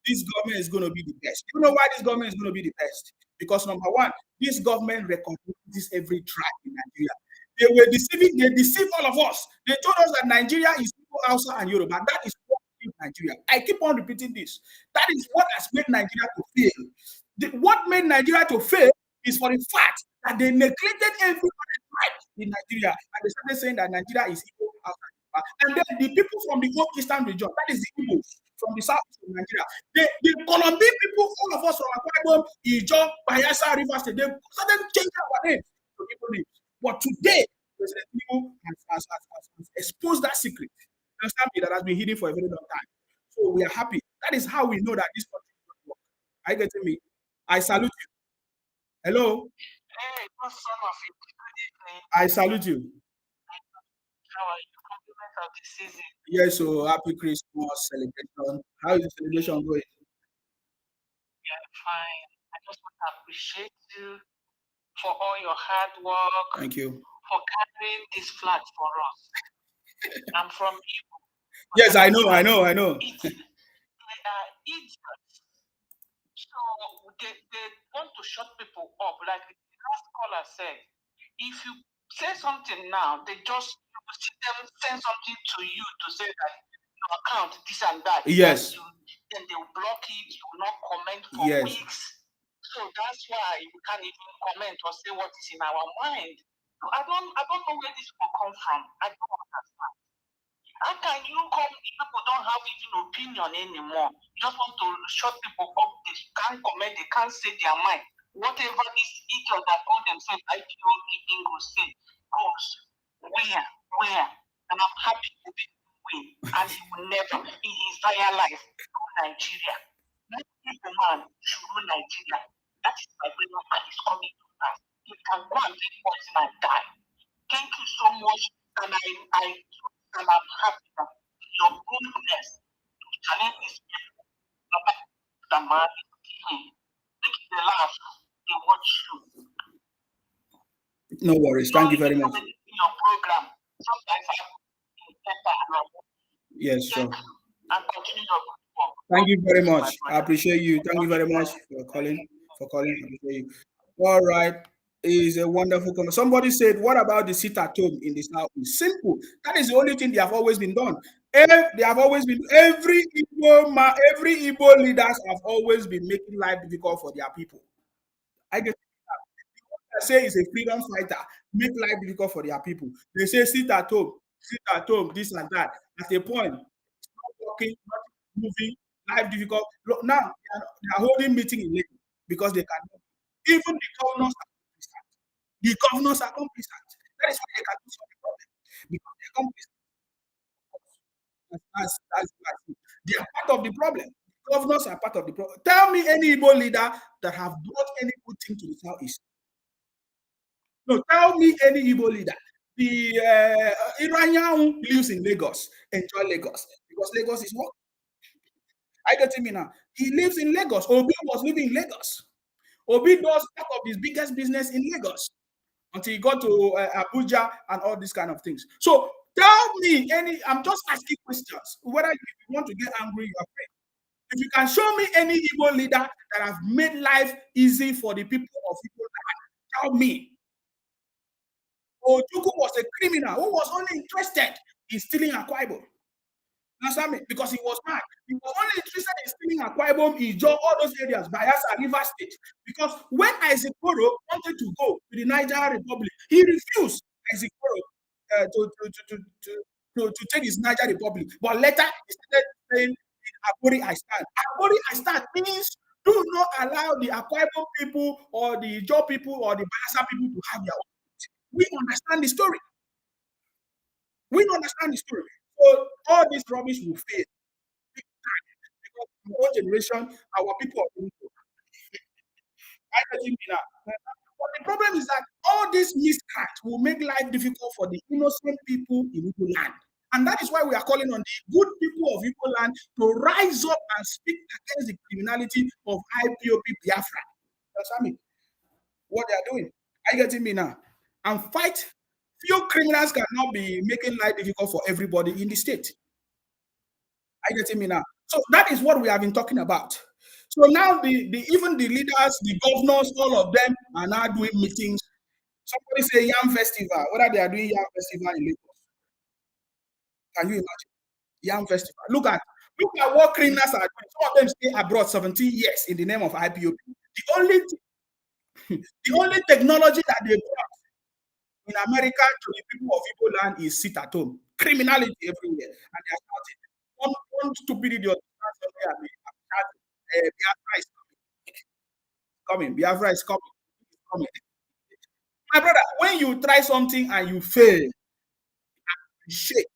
this government is going to be the best. You know why this government is going to be the best? Because number one, this government recognizes every tribe in Nigeria. They deceived all of us. They told us that Nigeria is Hausa and Yoruba. That is what made Nigeria. I keep on repeating this. That is what has made Nigeria to fail. What made Nigeria to fail is for the fact that they neglected every other tribe in Nigeria. And they started saying that Nigeria is Igbo, Hausa, and then the people from the Eastern region, that is the Igbos. from the south of Nigeria. The Colombian people, all of us from Akwa Ibom, Ijo, Bayelsa, Rivers State, they started changing our names to Igbo names. But today, President Tinubu has exposed that secret. Understand me, that has been hidden for a very long time. So we are happy. That is how we know that this country is going to work. Are you getting me? I salute you. Hello. Hey, what son of a good evening. I salute you. How are you? Compliment of the season. Yes, so happy Christmas celebration. How is the celebration going? Yeah, fine. I just want to appreciate you for all your hard work. Thank you. For carrying this flag for us. I'm from Igbo. Yes, I know. They are idiots. So they want to shut people up. Like the last caller said, if you say something now, they just see them send something to you to say that your account, this and that. Yes. Then they will block it, you will not comment for weeks. So that's why we can't even comment or say what is in our mind. So I don't know where this will come from. I don't understand. How can you come if people don't have even opinion anymore? You just want to shut people up. They can't comment, they can't say their mind. Whatever this idiot that call themselves IPOB English say goes. Where? And I'm happy to be win. And he will never in his entire life rule Nigeria. Let the man should rule Nigeria. That is my prayer, and it's coming to pass. He can go and take poison and die. Thank you so much. And I'm happy that your boldness to challenge these people about the man make the laugh, they watch you. No worries. Thank you very much. In your program, sometimes I yes, sure. And continue your good work. Thank you very much. I appreciate you. Thank you very much for calling. I appreciate you. All right. Is a wonderful comment. Somebody said, what about the sit at home in the South? It's simple. That is the only thing they have always been done. They have always been, every Igbo leaders have always been making life difficult for their people. I get I say is a freedom fighter, make life difficult for their people. They say sit at home, this and that. At a point, it's not working, not moving, life difficult. Look, now they are holding meeting in Lagos because they cannot. Even the governors are complicit. The governors are complicit. That is why they can do solve the problem. Because they're complicit. They are part of the problem. The governors are part of the problem. Tell me any Igbo leader that have brought any good thing to the Southeast. No, tell me any Igbo leader. The Iranian lives in Lagos, enjoy Lagos, because Lagos is what? I get him now. He lives in Lagos. Obi was living in Lagos. Obi does part of his biggest business in Lagos until he got to Abuja and all these kind of things. So tell me I'm just asking questions. Whether you want to get angry, you're afraid. If you can show me any Igbo leader that have made life easy for the people of Igbo land, tell me. Ojukwu was a criminal who was only interested in stealing Akwa Ibom. Understand me? Because he was mad. He was only interested in stealing Akwa Ibom, Ijo, all those areas, Bayelsa, Rivers State. Because when Isaac Koro wanted to go to the Niger Republic, he refused Isaac Koro to take his Niger Republic. But later, he started saying, Abori I stand. Abori I stand means do not allow the Akwa Ibom people or the Ijo people or the Bayelsa people to have their own. We understand the story. We understand the story. So all this rubbish will fail. Because in our generation, our people are going to. But the problem is that all these miscats will make life difficult for the innocent people in Igbo land. And that is why we are calling on the good people of Igbo land to rise up and speak against the criminality of IPOB Biafra. That's what they are doing. Are you getting me now? And fight. Few criminals cannot be making life difficult for everybody in the state. Are you getting me now? So that is what we have been talking about. So now even the leaders, the governors, all of them are now doing meetings. Somebody say Yam Festival, whether they are doing Yam Festival in Lagos. Can you imagine? Yam Festival. Look at what criminals are doing. Some of them stay abroad 17 years in the name of IPOB. The only technology that they brought in America to the people of Igbo land is sit at home. Criminality everywhere. And they are starting. One stupid idiot Biafra is coming. Biafra is coming. It's coming. My brother, when you try something and you fail, appreciate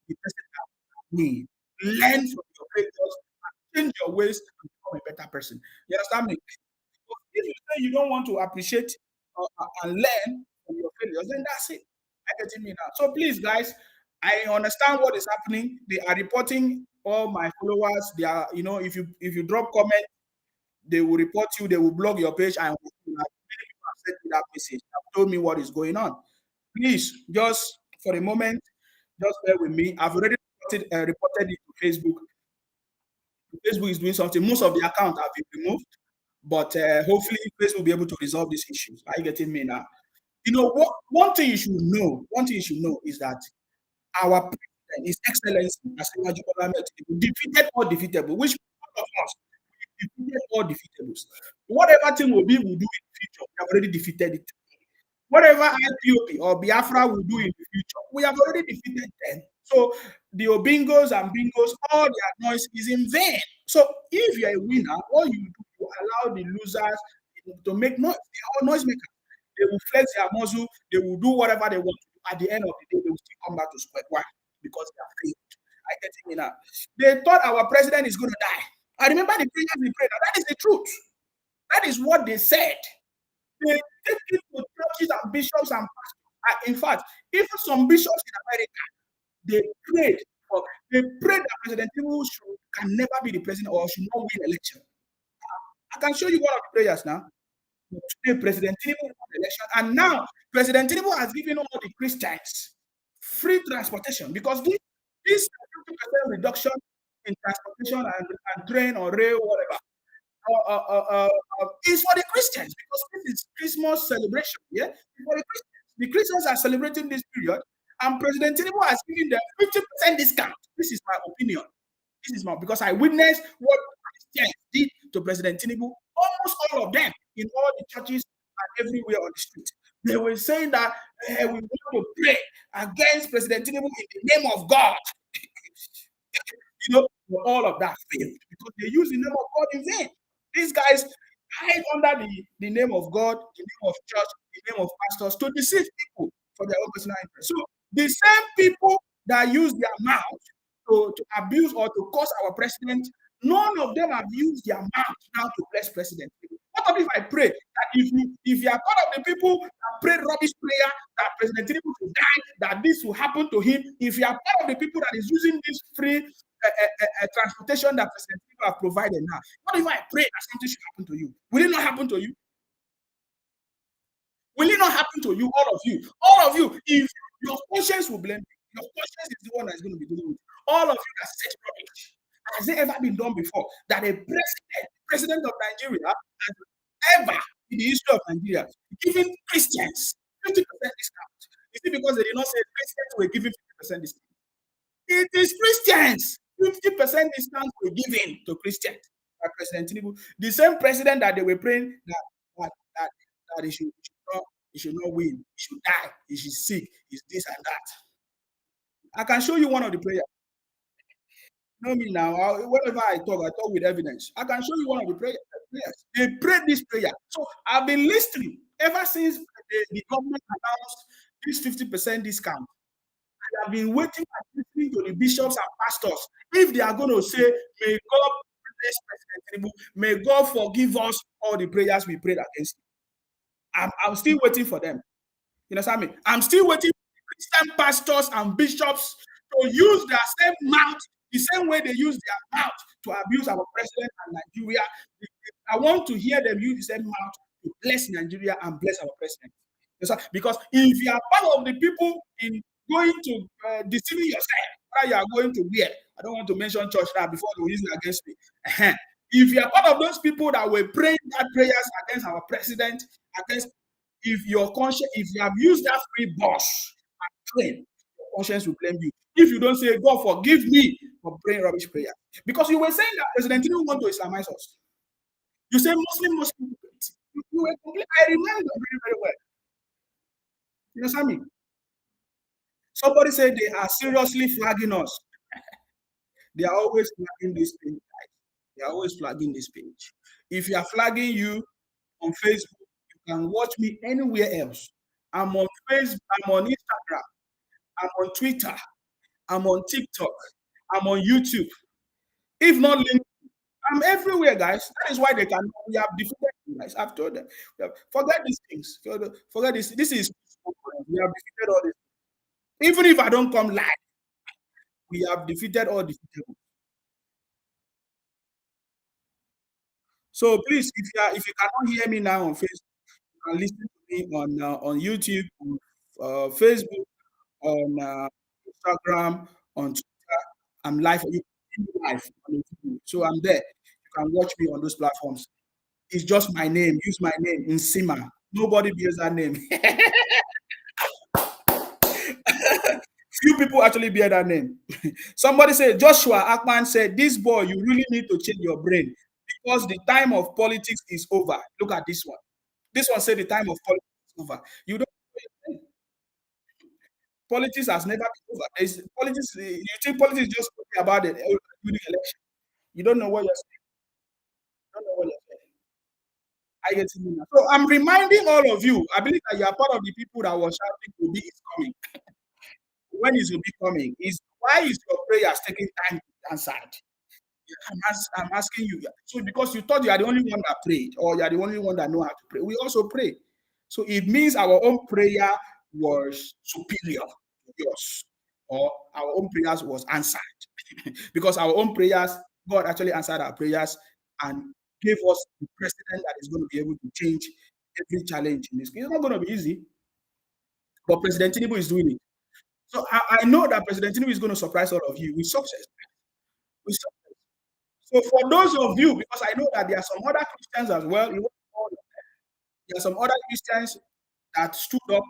the person that made. Learn from your failures and change your ways and become a better person. You understand me? If you say you don't want to appreciate and learn from your failures, then that's it. I get me now. So please, guys, I understand what is happening. They are reporting all my followers. They are, if you drop comment, they will report you. They will blog your page, and many people have sent me that message. Have told me what is going on. Please, just for a moment, just bear with me. I've already reported it to Facebook. Facebook is doing something. Most of the accounts have been removed. But hopefully, Facebook will be able to resolve these issues. Are you getting me now? One thing you should know. One thing you should know is that our president, His Excellency, Asiwaju Bola Ahmed Tinubu, defeated all defeatable, which all of us we defeated all defeatables. Whatever thing will be, we'll do in the future. We have already defeated it. Whatever IPOP or Biafra will do in the future, we have already defeated them. So the Obingos and Bingos, all their noise is in vain. So if you're a winner, all you do, you allow the losers to make noise. They are noisemakers. They will flex their muscle. They will do whatever they want to do. At the end of the day, they will still come back to square one because they are failed. I get it now. They thought our president is going to die. I remember the prayers we prayed. That is the truth. That is what they said. They take it to churches and bishops and pastors. In fact, even some bishops in America, they prayed that President Tinubu can never be the president or should not win election. I can show you one of the prayers now. Today, President Tinubu won the election, and now President Tinubu has given all the Christians free transportation because this 50% reduction in transportation and train or rail, whatever, is for the Christians because this is Christmas celebration. Yeah, for the Christians. The Christians are celebrating this period, and President Tinubu has given them 50% discount. This is my opinion. This is because I witnessed what Christians did to President Tinubu. Almost all of them in all the churches and everywhere on the street. They were saying that we want to pray against President Tinubu in the name of God. All of that failed because they use the name of God in vain. These guys hide under the name of God, the name of church, the name of pastors to deceive people for their own personal interest. So the same people that use their mouth to abuse or to curse our president, none of them have used their mouth now to bless President. What if I pray that if you are part of the people that prayed rubbish prayer that President Tinubu will die, that this will happen to him? If you are part of the people that is using this free transportation that President Tinubu have provided now, what if I pray that something should happen to you? Will it not happen to you? Will it not happen to you, all of you? All of you, if your conscience will blame you, your conscience is the one that is going to be dealing with you. All of you that said rubbish. Has it ever been done before that a president of Nigeria has ever in the history of Nigeria given Christians 50% discount? Is it because they did not say Christians were giving 50% discount? It is Christians. 50% discount were given to Christians by President Tinubu. The same president that they were praying that he should not win, he should die, he should sick, he's this and that. I can show you one of the prayers. You know me now. Whenever I talk with evidence. I can show you one of the prayers. They prayed this prayer. So I've been listening ever since the government announced this 50% discount. I have been waiting and listening to the bishops and pastors if they are going to say, "May God bless President Tinubu. May God forgive us all the prayers we prayed against him." I'm still waiting for them. You understand me? I'm still waiting for the Christian pastors and bishops to use their same mouth, the same way they use their mouth to abuse our president and Nigeria. I want to hear them use the same mouth to bless Nigeria and bless our president. Because if you are part of the people in going to deceiving yourself, where you are going to where, I don't want to mention church now before they use it against me. If you are part of those people that were praying that prayers against our president, if you have used that free bus and train, your conscience will blame you. If you don't say, "God forgive me for praying rubbish prayer," because you were saying that President Tinubu want to Islamize us. You say Muslim. You were complete. I remember very, very well. You understand me? Somebody said they are seriously flagging us. They are always flagging these things. They are always flagging this page. If you are flagging you on Facebook, you can watch me anywhere else. I'm on Facebook, I'm on Instagram, I'm on Twitter, I'm on TikTok, I'm on YouTube. If not LinkedIn, I'm everywhere, guys. That is why they can. We have defeated you guys. I've told them. Forget these things. Forget this. This is we have defeated all this. Even if I don't come live, we have defeated all defeatable. So please, if you cannot hear me now on Facebook, you can listen to me on YouTube, on Facebook, on Instagram, on Twitter. I'm live. You can see me live on YouTube. So I'm there. You can watch me on those platforms. It's just my name. Use my name, Nsima. Nobody bears that name. Few people actually bear that name. Somebody said, Joshua Akman said, this boy, you really need to change your brain because the time of politics is over. Look at this one. This one said the time of politics is over. You don't. Politics has never been over. Politics. You think politics is just about it during election. You don't know what you're saying. You don't know what you're saying. I get it now. So I'm reminding all of you. I believe that you are part of the people that was shouting, "Obi is coming." When is Obi coming? Why is your prayers taking time to be answered? I'm asking you. So because you thought you are the only one that prayed, or you are the only one that know how to pray, we also pray. So it means our own prayer was superior to yours, or our own prayers was answered. Because our own prayers, God actually answered our prayers and gave us the president that is going to be able to change every challenge in this. It's not going to be easy, but President Tinubu is doing it. So I know that President Tinubu is going to surprise all of you with success. With success. So for those of you, because I know that there are some other Christians as well, there are some other Christians that stood up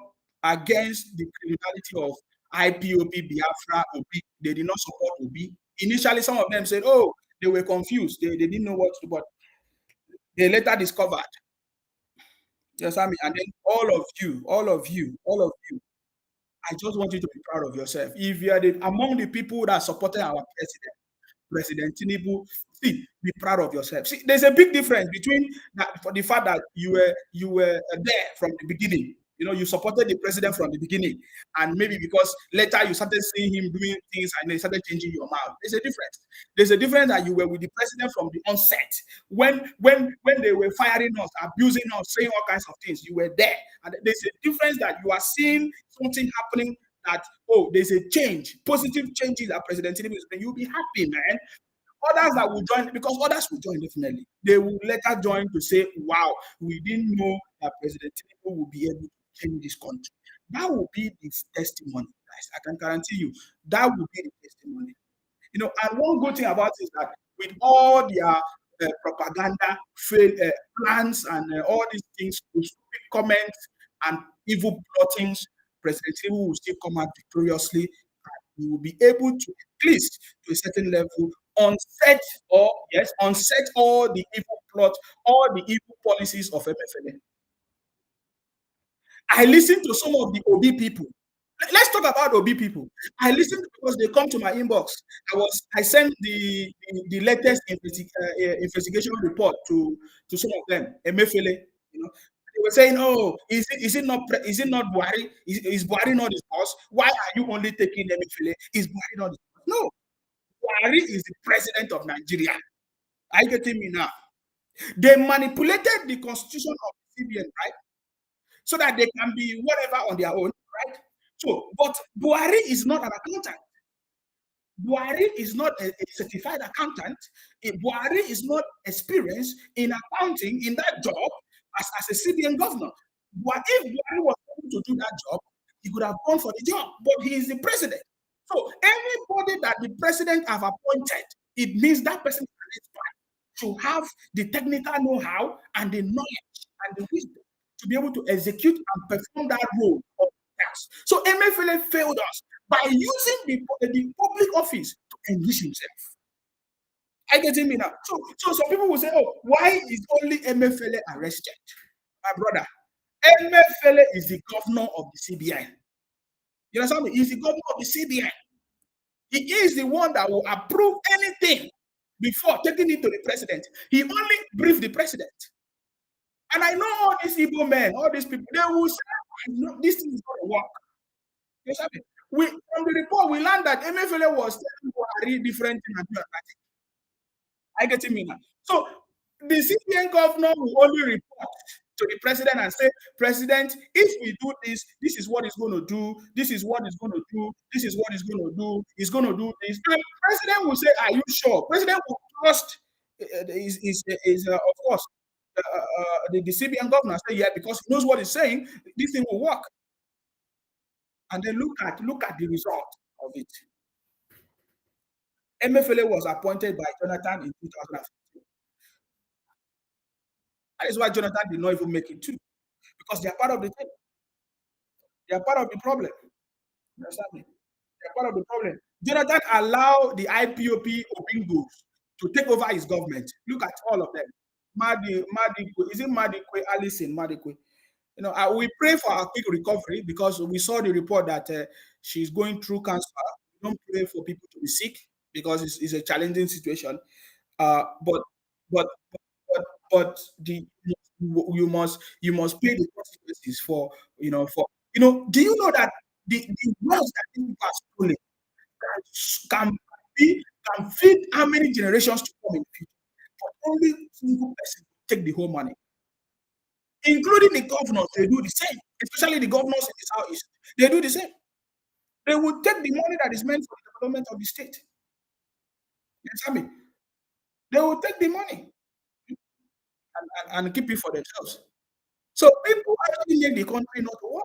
against the criminality of IPOB, Biafra, Obi. They did not support Obi. Initially, some of them said, oh, they were confused. They didn't know what to do, but they later discovered. Yes, I mean, and then all of you, I just want you to be proud of yourself. If you are among the people that supported our President Tinubu, see, be proud of yourself. See, there's a big difference between that, for the fact that you were there from the beginning. You know, you supported the president from the beginning, and maybe because later you started seeing him doing things and they started changing your mouth. There's a difference. There's a difference that you were with the president from the onset. When they were firing us, abusing us, saying all kinds of things, you were there. And there's a difference that you are seeing something happening that, oh, there's a change, positive changes that President Tinubu is doing. You'll be happy, man. Others that will join, because others will join definitely. They will later join to say, wow, we didn't know that President Tinubu will be able to change this country. That will be its testimony, guys. I can guarantee you, that will be the testimony. You know, and one good thing about it is that with all their propaganda, plans, and all these things, stupid comments and evil plottings, President Tinubu will still come out victoriously. And he will be able to, at least to a certain level, unset all the evil plot, all the evil policies of MFLA. I listen to some of the Obi people. Let's talk about Obi people. I listen because they come to my inbox. I sent the latest investigation report to some of them. MFLA, you know, they were saying, "Oh, is it not Buhari? Is Buhari not his boss? Why are you only taking MFLA? Is Buhari not his boss?" No, Buhari is the president of Nigeria. Are you getting me now? They manipulated the constitution of CBN, right? So that they can be whatever on their own, right? So, but Buhari is not an accountant. Buhari is not a certified accountant. Buhari is not experienced in accounting in that job as a CBN governor. But if Buhari was able to do that job, he could have gone for the job. But he is the president. So anybody that the president have appointed, it means that person to have the technical know-how and the knowledge and the wisdom to be able to execute and perform that role of task. So MFLA failed us by using the public office to enrich himself. I get me now. So some people will say, oh, why is only MFLA arrested? My brother, MFLA is the governor of the CBN. You understand me? He's the governor of the CBN. He is the one that will approve anything before taking it to the president. He only briefed the president. And I know all these Igbo men, all these people, they will say, no, this thing is going to work. You know, from the report, we learned that Emefiele was telling Buhari different things. I get it now. So the CBN governor will only report to the president and say, President, if we do this, this is what he's going to do. This is what he's going to do. This is what he's going to do. He's going to do this. The president will say, are you sure? President will trust, of course, the CBN governor say, yeah, because he knows what he's saying, this thing will work. And then look at the result of it. Emefiele was appointed by Jonathan in 2015. That is why Jonathan did not even make it too, because they are part of the thing. They are part of the problem. You understand me? They are part of the problem. Jonathan allowed the IPOP Obingos to take over his government. Look at all of them. Is it Madikwe? Alison Madikwe. You know, we pray for a quick recovery because we saw the report that she's going through cancer. We don't pray for people to be sick because it's a challenging situation. But you must pay the consequences for. Do you know that the wealth that people are stolen can feed how many generations to come in the future? But only single person take the whole money. Including the governors, they do the same. Especially the governors in the southeast, they do the same. They will take the money that is meant for the development of the state. You understand me? They will take the money and keep it for themselves. So people actually make the country not work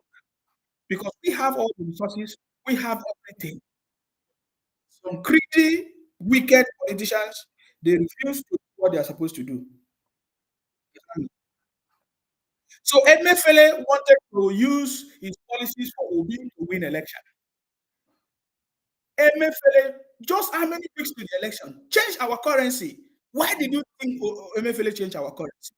because we have all the resources, we have everything. Some greedy, wicked politicians, they refuse to do what they are supposed to do. So Emefiele wanted to use his policies for Obi to win election. Emefiele, just how many weeks to the election? Change our currency. Why did you think Emefiele change our currency?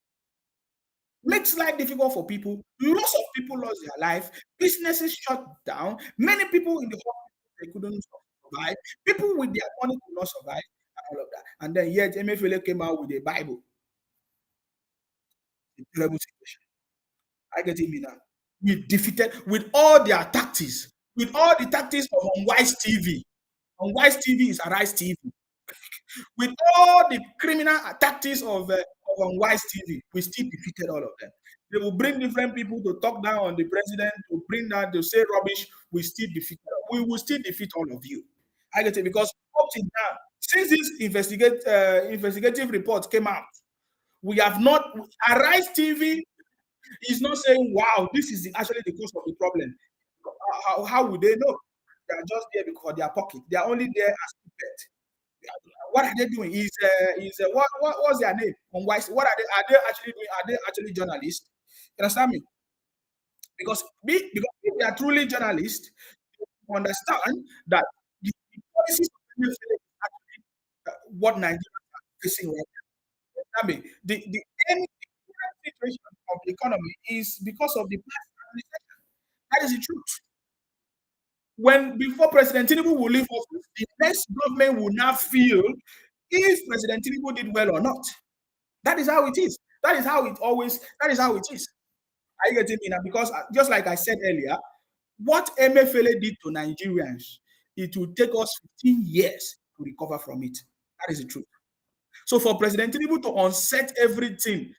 Makes life difficult for people. Lots of people lost their life. Businesses shut down. Many people in the hospital, they couldn't survive. People with their money could not survive. And all of that. And then yet Emefiele came out with a Bible. A terrible situation. I get it now. We defeated with all their tactics, with all the tactics of Unwise TV. Unwise TV is Arise TV. With all the criminal tactics of Unwise TV, we still defeated all of them. They will bring different people to talk down on the president, to bring that, to say rubbish. We still defeat. We will still defeat all of you. I get it because up to now, since this investigative report came out, we have not. Arise TV is not saying, "Wow, this is actually the cause of the problem." How would they know? They are just there because their pocket. They are only there as puppet. What are they doing? What's their name? Unwise. What are they actually doing? Are they actually journalists? You understand me? Because if they are truly journalists, you understand that the policies of actually what Nigeria is facing right now. I mean, the situation of the economy is because of the past administration. That is the truth. When before President Tinubu will leave office, the next government will not feel if President Tinubu did well or not. That is how it is. That is how it is. Are you getting me now? Because just like I said earlier, what Emefiele did to Nigerians, it will take us 15 years to recover from it. That is the truth. So for President Tinubu to unset everything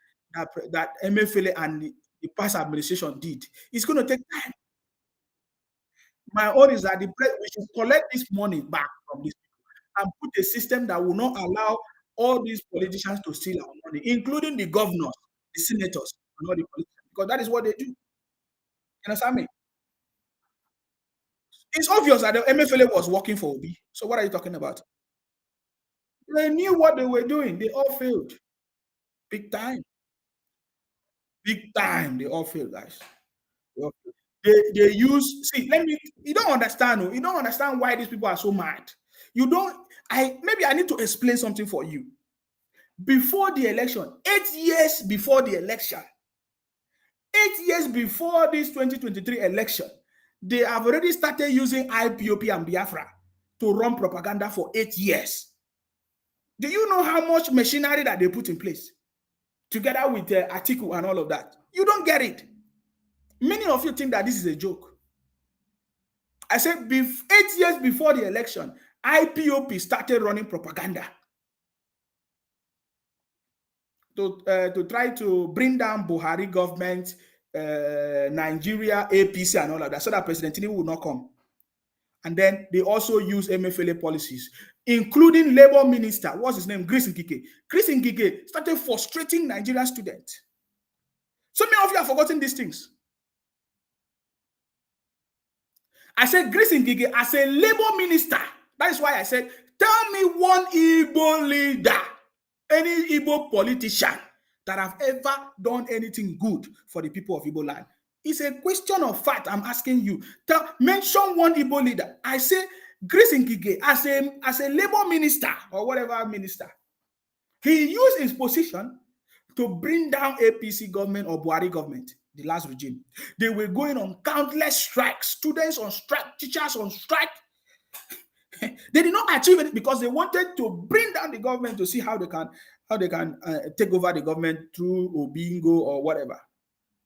that Emefiele and the past administration did, it's going to take time. My own is that we should collect this money back from these people and put a system that will not allow all these politicians to steal our money, including the governors, the senators, and all the politicians, because that is what they do. You understand me? It's obvious that the Emefiele was working for Obi. So what are you talking about? They knew what they were doing. They all failed. Big time. Big time. They all failed, guys. They use, you don't understand. You don't understand why these people are so mad. Maybe I need to explain something for you. Before the election, 8 years before the election, 8 years before this 2023 election, they have already started using IPOP and Biafra to run propaganda for 8 years. Do you know how much machinery that they put in place together with Atiku and all of that? You don't get it. Many of you think that this is a joke. I said 8 years before the election, IPOP started running propaganda to try to bring down Buhari government, Nigeria, APC, and all of that, so that President Tinubu would not come. And then they also use MFLA policies, including Labour Minister, what's his name? Chris Ngige. Chris Ngige started frustrating Nigerian students. So many of you have forgotten these things. I said Chris Ngige as a Labour Minister. That is why I said, tell me one Igbo leader, any Igbo politician that have ever done anything good for the people of Igbo land. It's a question of fact. I'm asking you. Mention one Igbo leader. I say Chris Ngige as a Labour Minister or whatever minister. He used his position to bring down APC government or Buhari government, the last regime. They were going on countless strikes, students on strike, teachers on strike. They did not achieve it because they wanted to bring down the government to see how they can take over the government through Obingo or whatever.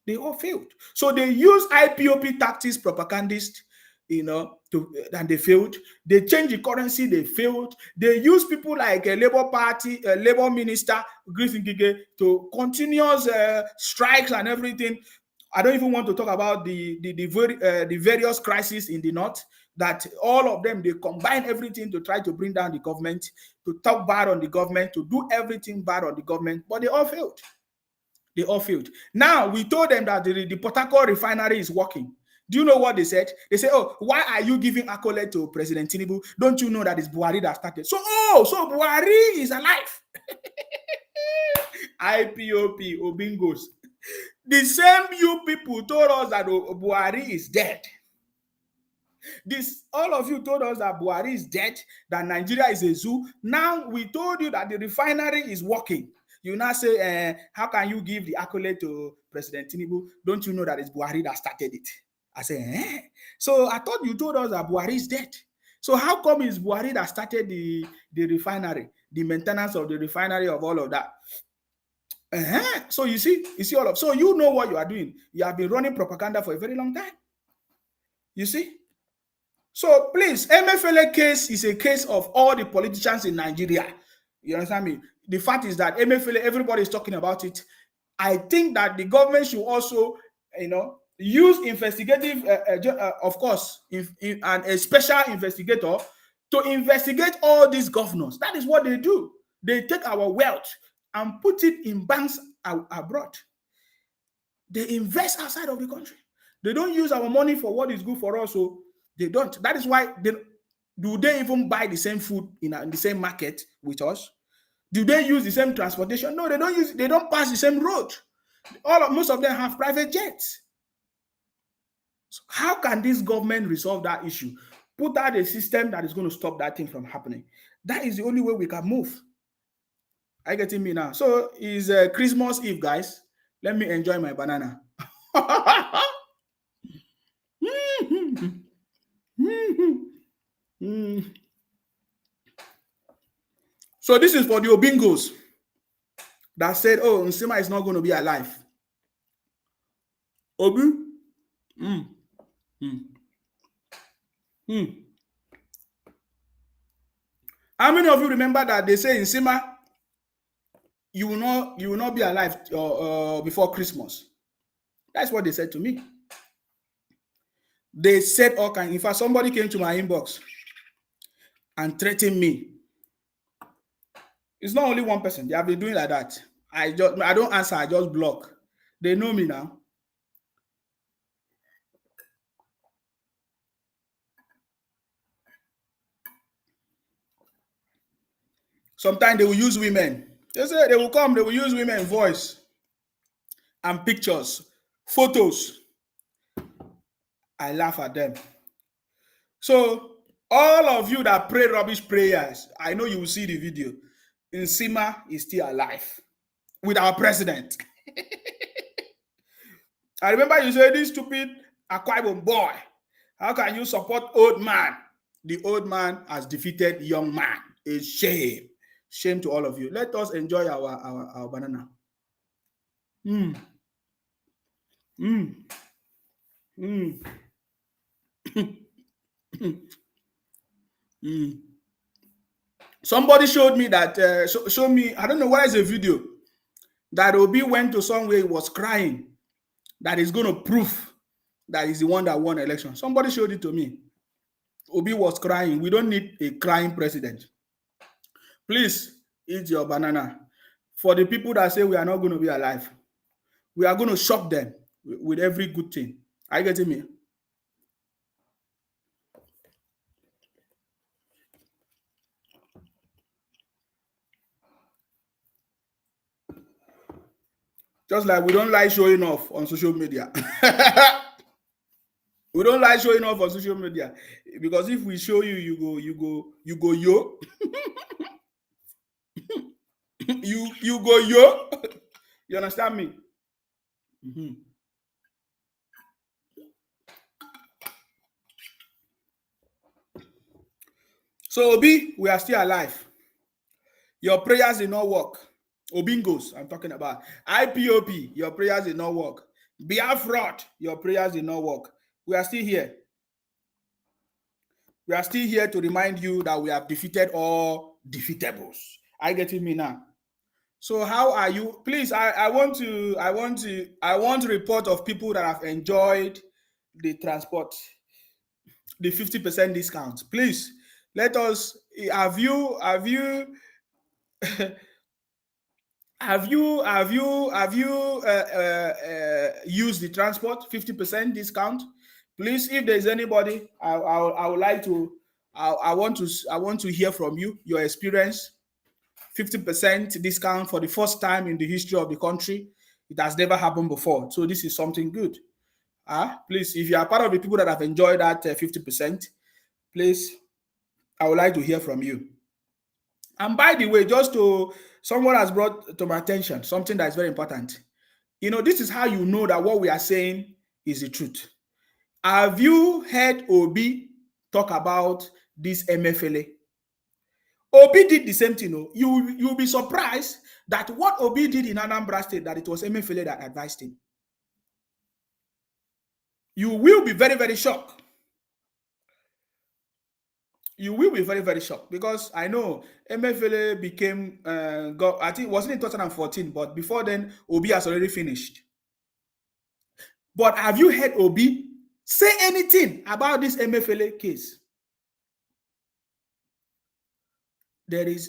They all failed. So they used IPOP tactics, propagandists, and they failed. They changed the currency, they failed. They used people like a Labour Party, a Labour Minister, Chris Ngige, to continuous strikes and everything. I don't even want to talk about the various crises in the north, that all of them, they combine everything to try to bring down the government, to talk bad on the government, to do everything bad on the government, but they all failed. They all failed. Now, we told them that the Port Harcourt refinery is working. Do you know what they said? They said, oh, why are you giving accolade to President Tinubu? Don't you know that it's Buhari that started? So Buhari is alive. IPOP, Obingos. The same you people told us that Buhari is dead. All of you told us that Buhari is dead, that Nigeria is a zoo. Now we told you that the refinery is working. You now say, how can you give the accolade to President Tinubu? Don't you know that it's Buhari that started it? I say, So I thought you told us that Buhari is dead. So how come it's Buhari that started the refinery, the maintenance of the refinery, of all of that? So you see all of, so you know what you are doing. You have been running propaganda for a very long time. You see? So please, MFLA case is a case of all the politicians in Nigeria. You understand me? The fact is that MFLA, everybody is talking about it. I think that the government should also, use investigative, of course, and a special investigator to investigate all these governors. That is what they do. They take our wealth and put it in banks abroad. They invest outside of the country. They don't use our money for what is good for us. So they don't. That is why do they even buy the same food in the same market with us? Do they use the same transportation? No, they don't use. They don't pass the same road. Most of them have private jets. So how can this government resolve that issue? Put out a system that is going to stop that thing from happening. That is the only way we can move. Are you getting me now? So it's Christmas Eve, guys. Let me enjoy my banana. So this is for the Obingos that said, oh, Nsima is not going to be alive. Obu? How many of you remember that they say in Nsima, you will not be alive before Christmas? That's what they said to me. They said all kinds. In fact, somebody came to my inbox and threatened me. It's not only one person. They have been doing like that. I don't answer. I just block. They know me now. Sometimes they will use women. They say they will come. They will use women's voice and pictures, photos. I laugh at them. So all of you that pray rubbish prayers, I know you will see the video. Nsima is still alive with our president. I remember you said, this stupid Akwa Ibom boy, how can you support old man? The old man has defeated young man. A shame. Shame to all of you. Let us enjoy our banana. Mm. Somebody showed me that, show me, I don't know why it's a video, that Obi went to somewhere, he was crying, that is going to prove that he's the one that won election. Somebody showed it to me. Obi was crying. We don't need a crying president. Please eat your banana. For the people that say we are not going to be alive, we are going to shock them with every good thing. Are you getting me? Just like we don't like showing off on social media. We don't like showing off on social media, because if we show you, you go yo. you go yo. You understand me? Mm-hmm. So Obi, we are still alive. Your prayers did not work. Obingos, I'm talking about. IPOP, your prayers did not work. Biafra, your prayers did not work. We are still here. We are still here to remind you that we have defeated all defeatables. Are you getting me now? So how are you? Please, I want to report of people that have enjoyed the transport, the 50% discount. Please let us. Have you used the transport 50% discount? Please, if there's anybody, I would like to. I want to hear from you, your experience. 50% discount for the first time in the history of the country. It has never happened before. So this is something good. Please, if you are part of the people that have enjoyed that 50%, please, I would like to hear from you. And by the way, someone has brought to my attention something that is very important. You know, this is how you know that what we are saying is the truth. Have you heard Obi talk about this MFLA? Obi did the same thing. You'll be surprised that what Obi did in Anambra State, that it was MFLA that advised him. You will be very, very shocked. You will be very, very shocked, because I know MFLA became, I think it wasn't in 2014, but before then, Obi has already finished. But have you heard Obi say anything about this MFLA case?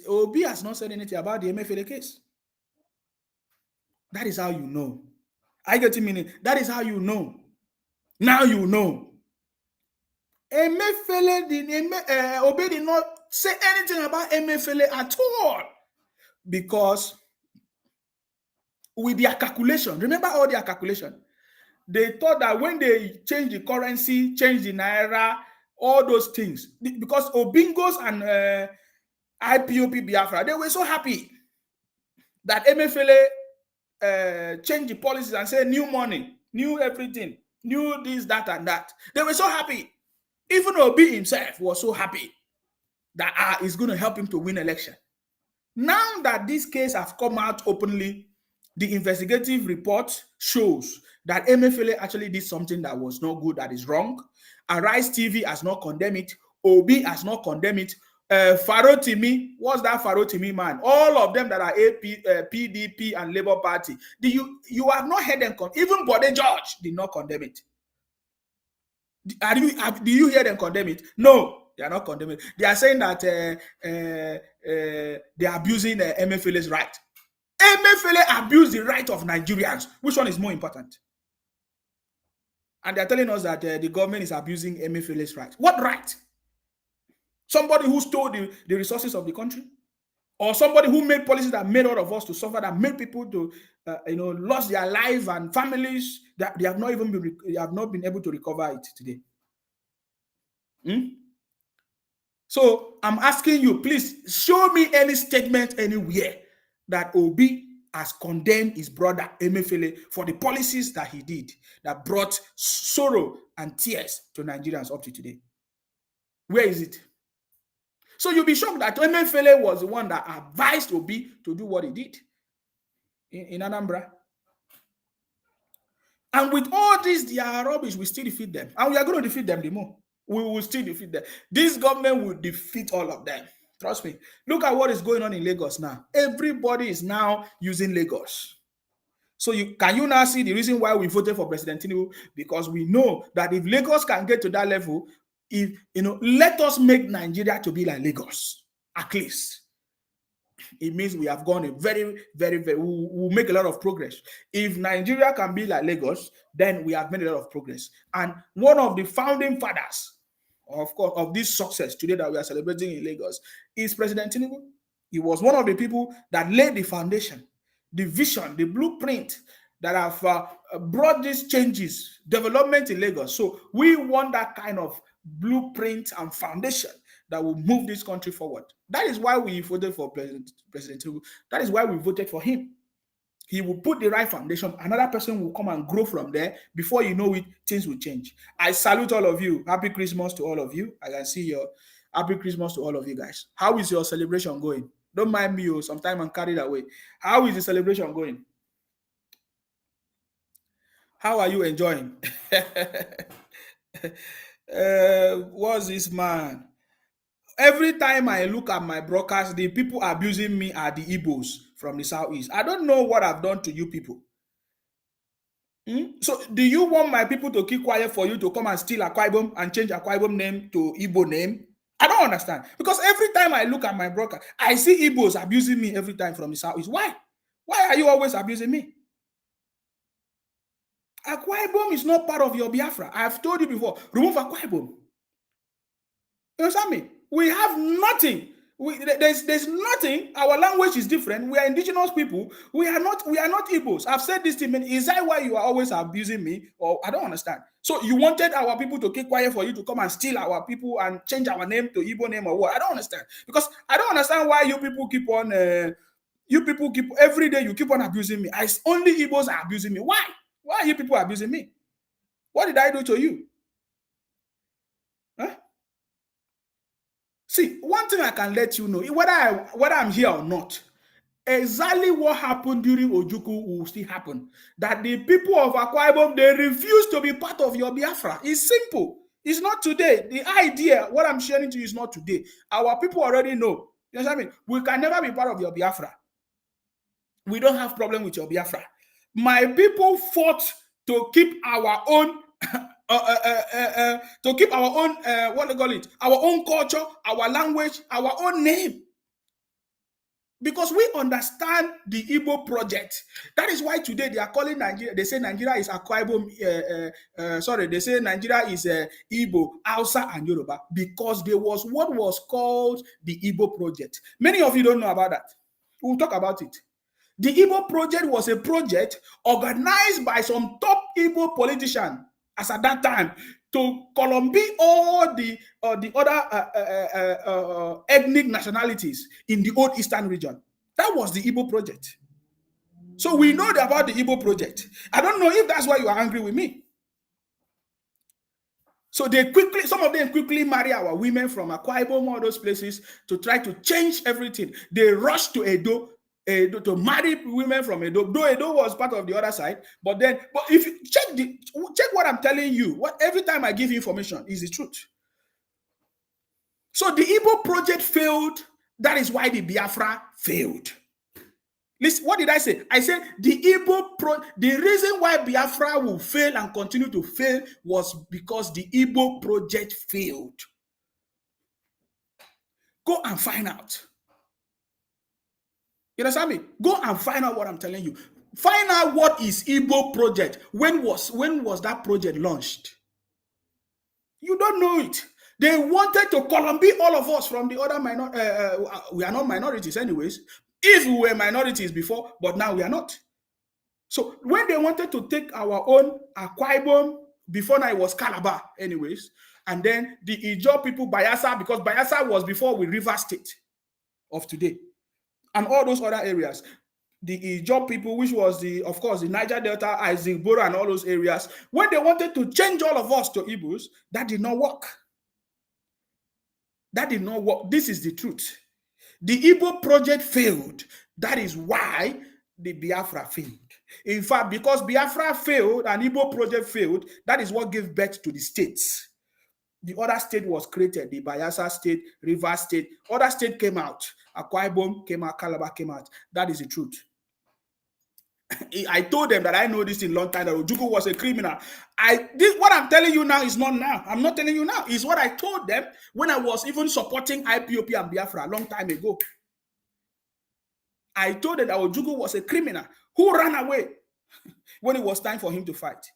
Obi has not said anything about the MFLA case. That is how you know. I get to mean that is how you know. Now you know. Obi did not say anything about MFLA at all, because with their calculation, remember all their calculation, they thought that when they change the currency, change the naira, all those things, because Obingos and IPOP Biafra, they were so happy that MFLA changed the policies and said new money, new everything, new this, that, and that. They were so happy. Even Obi himself was so happy that it's going to help him to win election. Now that this case has come out openly, the investigative report shows that MFLA actually did something that was not good, that is wrong. Arise TV has not condemned it. Obi has not condemned it. Farotimi, what's that Farotimi man? All of them that are PDP and Labour Party. You have not heard them even Bode George did not condemn it. Do you hear them condemn it? No, they are not condemning it. They are saying that they are abusing MFLA's right. MFLA abused the right of Nigerians. Which one is more important? And they are telling us that the government is abusing MFLA's right. What right? Somebody who stole the resources of the country? Or somebody who made policies that made all of us to suffer, that made people to lost their lives and families, that they have not been able to recover it today. So I'm asking you, please show me any statement anywhere that Obi has condemned his brother Emefiele for the policies that he did that brought sorrow and tears to Nigerians up to today. Where is it? So you'll be shocked that Emefiele was the one that advised Obi to do what he did in Anambra. And with all this, they are rubbish, we still defeat them. And we are going to defeat them the more. We will still defeat them. This government will defeat all of them. Trust me. Look at what is going on in Lagos now. Everybody is now using Lagos. So can you now see the reason why we voted for President Tinubu? Because we know that if Lagos can get to that level, let us make Nigeria to be like Lagos, at least. It means we have gone a very, very, we'll make a lot of progress. If Nigeria can be like Lagos, then we have made a lot of progress. And one of the founding fathers, of course, of this success today that we are celebrating in Lagos is President Tinubu. He was one of the people that laid the foundation, the vision, the blueprint that have brought these changes, development in Lagos. So we want that kind of blueprint and foundation that will move this country forward. That is why we voted for President Tinubu. That is why we voted for him. He will put the right foundation. Another person will come and grow from there. Before you know it, things will change. I salute all of you. Happy Christmas to all of you. I can see your happy Christmas to all of you guys. How is your celebration going? Don't mind me, sometimes I'm carried away. How is the celebration going? How are you enjoying? What's this man? Every time I look at my broadcast, the people abusing me are the Igbos from the Southeast. I don't know what I've done to you people. So do you want my people to keep quiet for you to come and steal Akwa Ibom and change Akwa Ibom name to Igbo name? I don't understand. Because every time I look at my broadcast, I see Igbos abusing me every time from the Southeast. Why? Why are you always abusing me? Akwa Ibom is not part of your Biafra. I have told you before. Remove Akwa Ibom. You understand me? We have nothing. There's nothing. Our language is different. We are indigenous people. We are not Igbos. I've said this to many. Is that why you are always abusing me? Or I don't understand. So you wanted our people to keep quiet for you to come and steal our people and change our name to Igbo name or what? I don't understand. Because I don't understand why you people keep on every day you keep on abusing me. Only Igbos are abusing me. Why? Why are you people abusing me? What did I do to you? Huh? See, one thing I can let you know, whether I'm here or not, exactly what happened during Ojukwu will still happen. That the people of Akwa Ibom, they refuse to be part of your Biafra. It's simple. It's not today. The idea, what I'm sharing to you is not today. Our people already know. You know what I mean? We can never be part of your Biafra. We don't have problem with your Biafra. My people fought to keep our own what they call it, our own culture, our language, our own name. Because we understand the Igbo project. That is why today they are calling Nigeria, they say Nigeria is Akwa Ibom, they say Nigeria is Igbo, Hausa, and Yoruba, because there was what was called the Igbo project. Many of you don't know about that. We'll talk about it. The Igbo project was a project organized by some top Igbo politicians as at that time to Colombia all the other ethnic nationalities in the old Eastern region. That was the Igbo project. So we know about the Igbo project. I don't know if that's why you are angry with me. So some of them quickly marry our women from Akwa Ibom, all those places, to try to change everything. They rushed to Edo to marry women from Edo. Though Edo was part of the other side, but if you check what I'm telling you, every time I give you information is the truth. So the Igbo project failed. That is why the Biafra failed. Listen, what did I say? I said the reason why Biafra will fail and continue to fail was because the Igbo project failed. Go and find out. You understand me? Go and find out what I'm telling you. Find out what is Igbo project. When was that project launched? You don't know it. They wanted to Colombia all of us from the other minority. We are not minorities anyways. If we were minorities before, but now we are not. So when they wanted to take our own Akwa Ibom, before now it was Calabar anyways, and then the Ijaw people, Bayelsa, because Bayelsa was before with River State of today. And all those other areas, the Ijaw people, which was of course, the Niger Delta, Izigboro, and all those areas, when they wanted to change all of us to Igbos, that did not work. That did not work. This is the truth. The Igbo project failed. That is why the Biafra failed. In fact, because Biafra failed and Igbo project failed, that is what gave birth to the states. The other state was created, the Bayelsa state, Rivers state, other state came out. Akwa Ibom came out, Calabar came out. That is the truth. I told them that I know this in a long time, that Ojukwu was a criminal. What I'm telling you now is not now. I'm not telling you now. It's what I told them when I was even supporting IPOB and Biafra a long time ago. I told them that Ojukwu was a criminal who ran away when it was time for him to fight.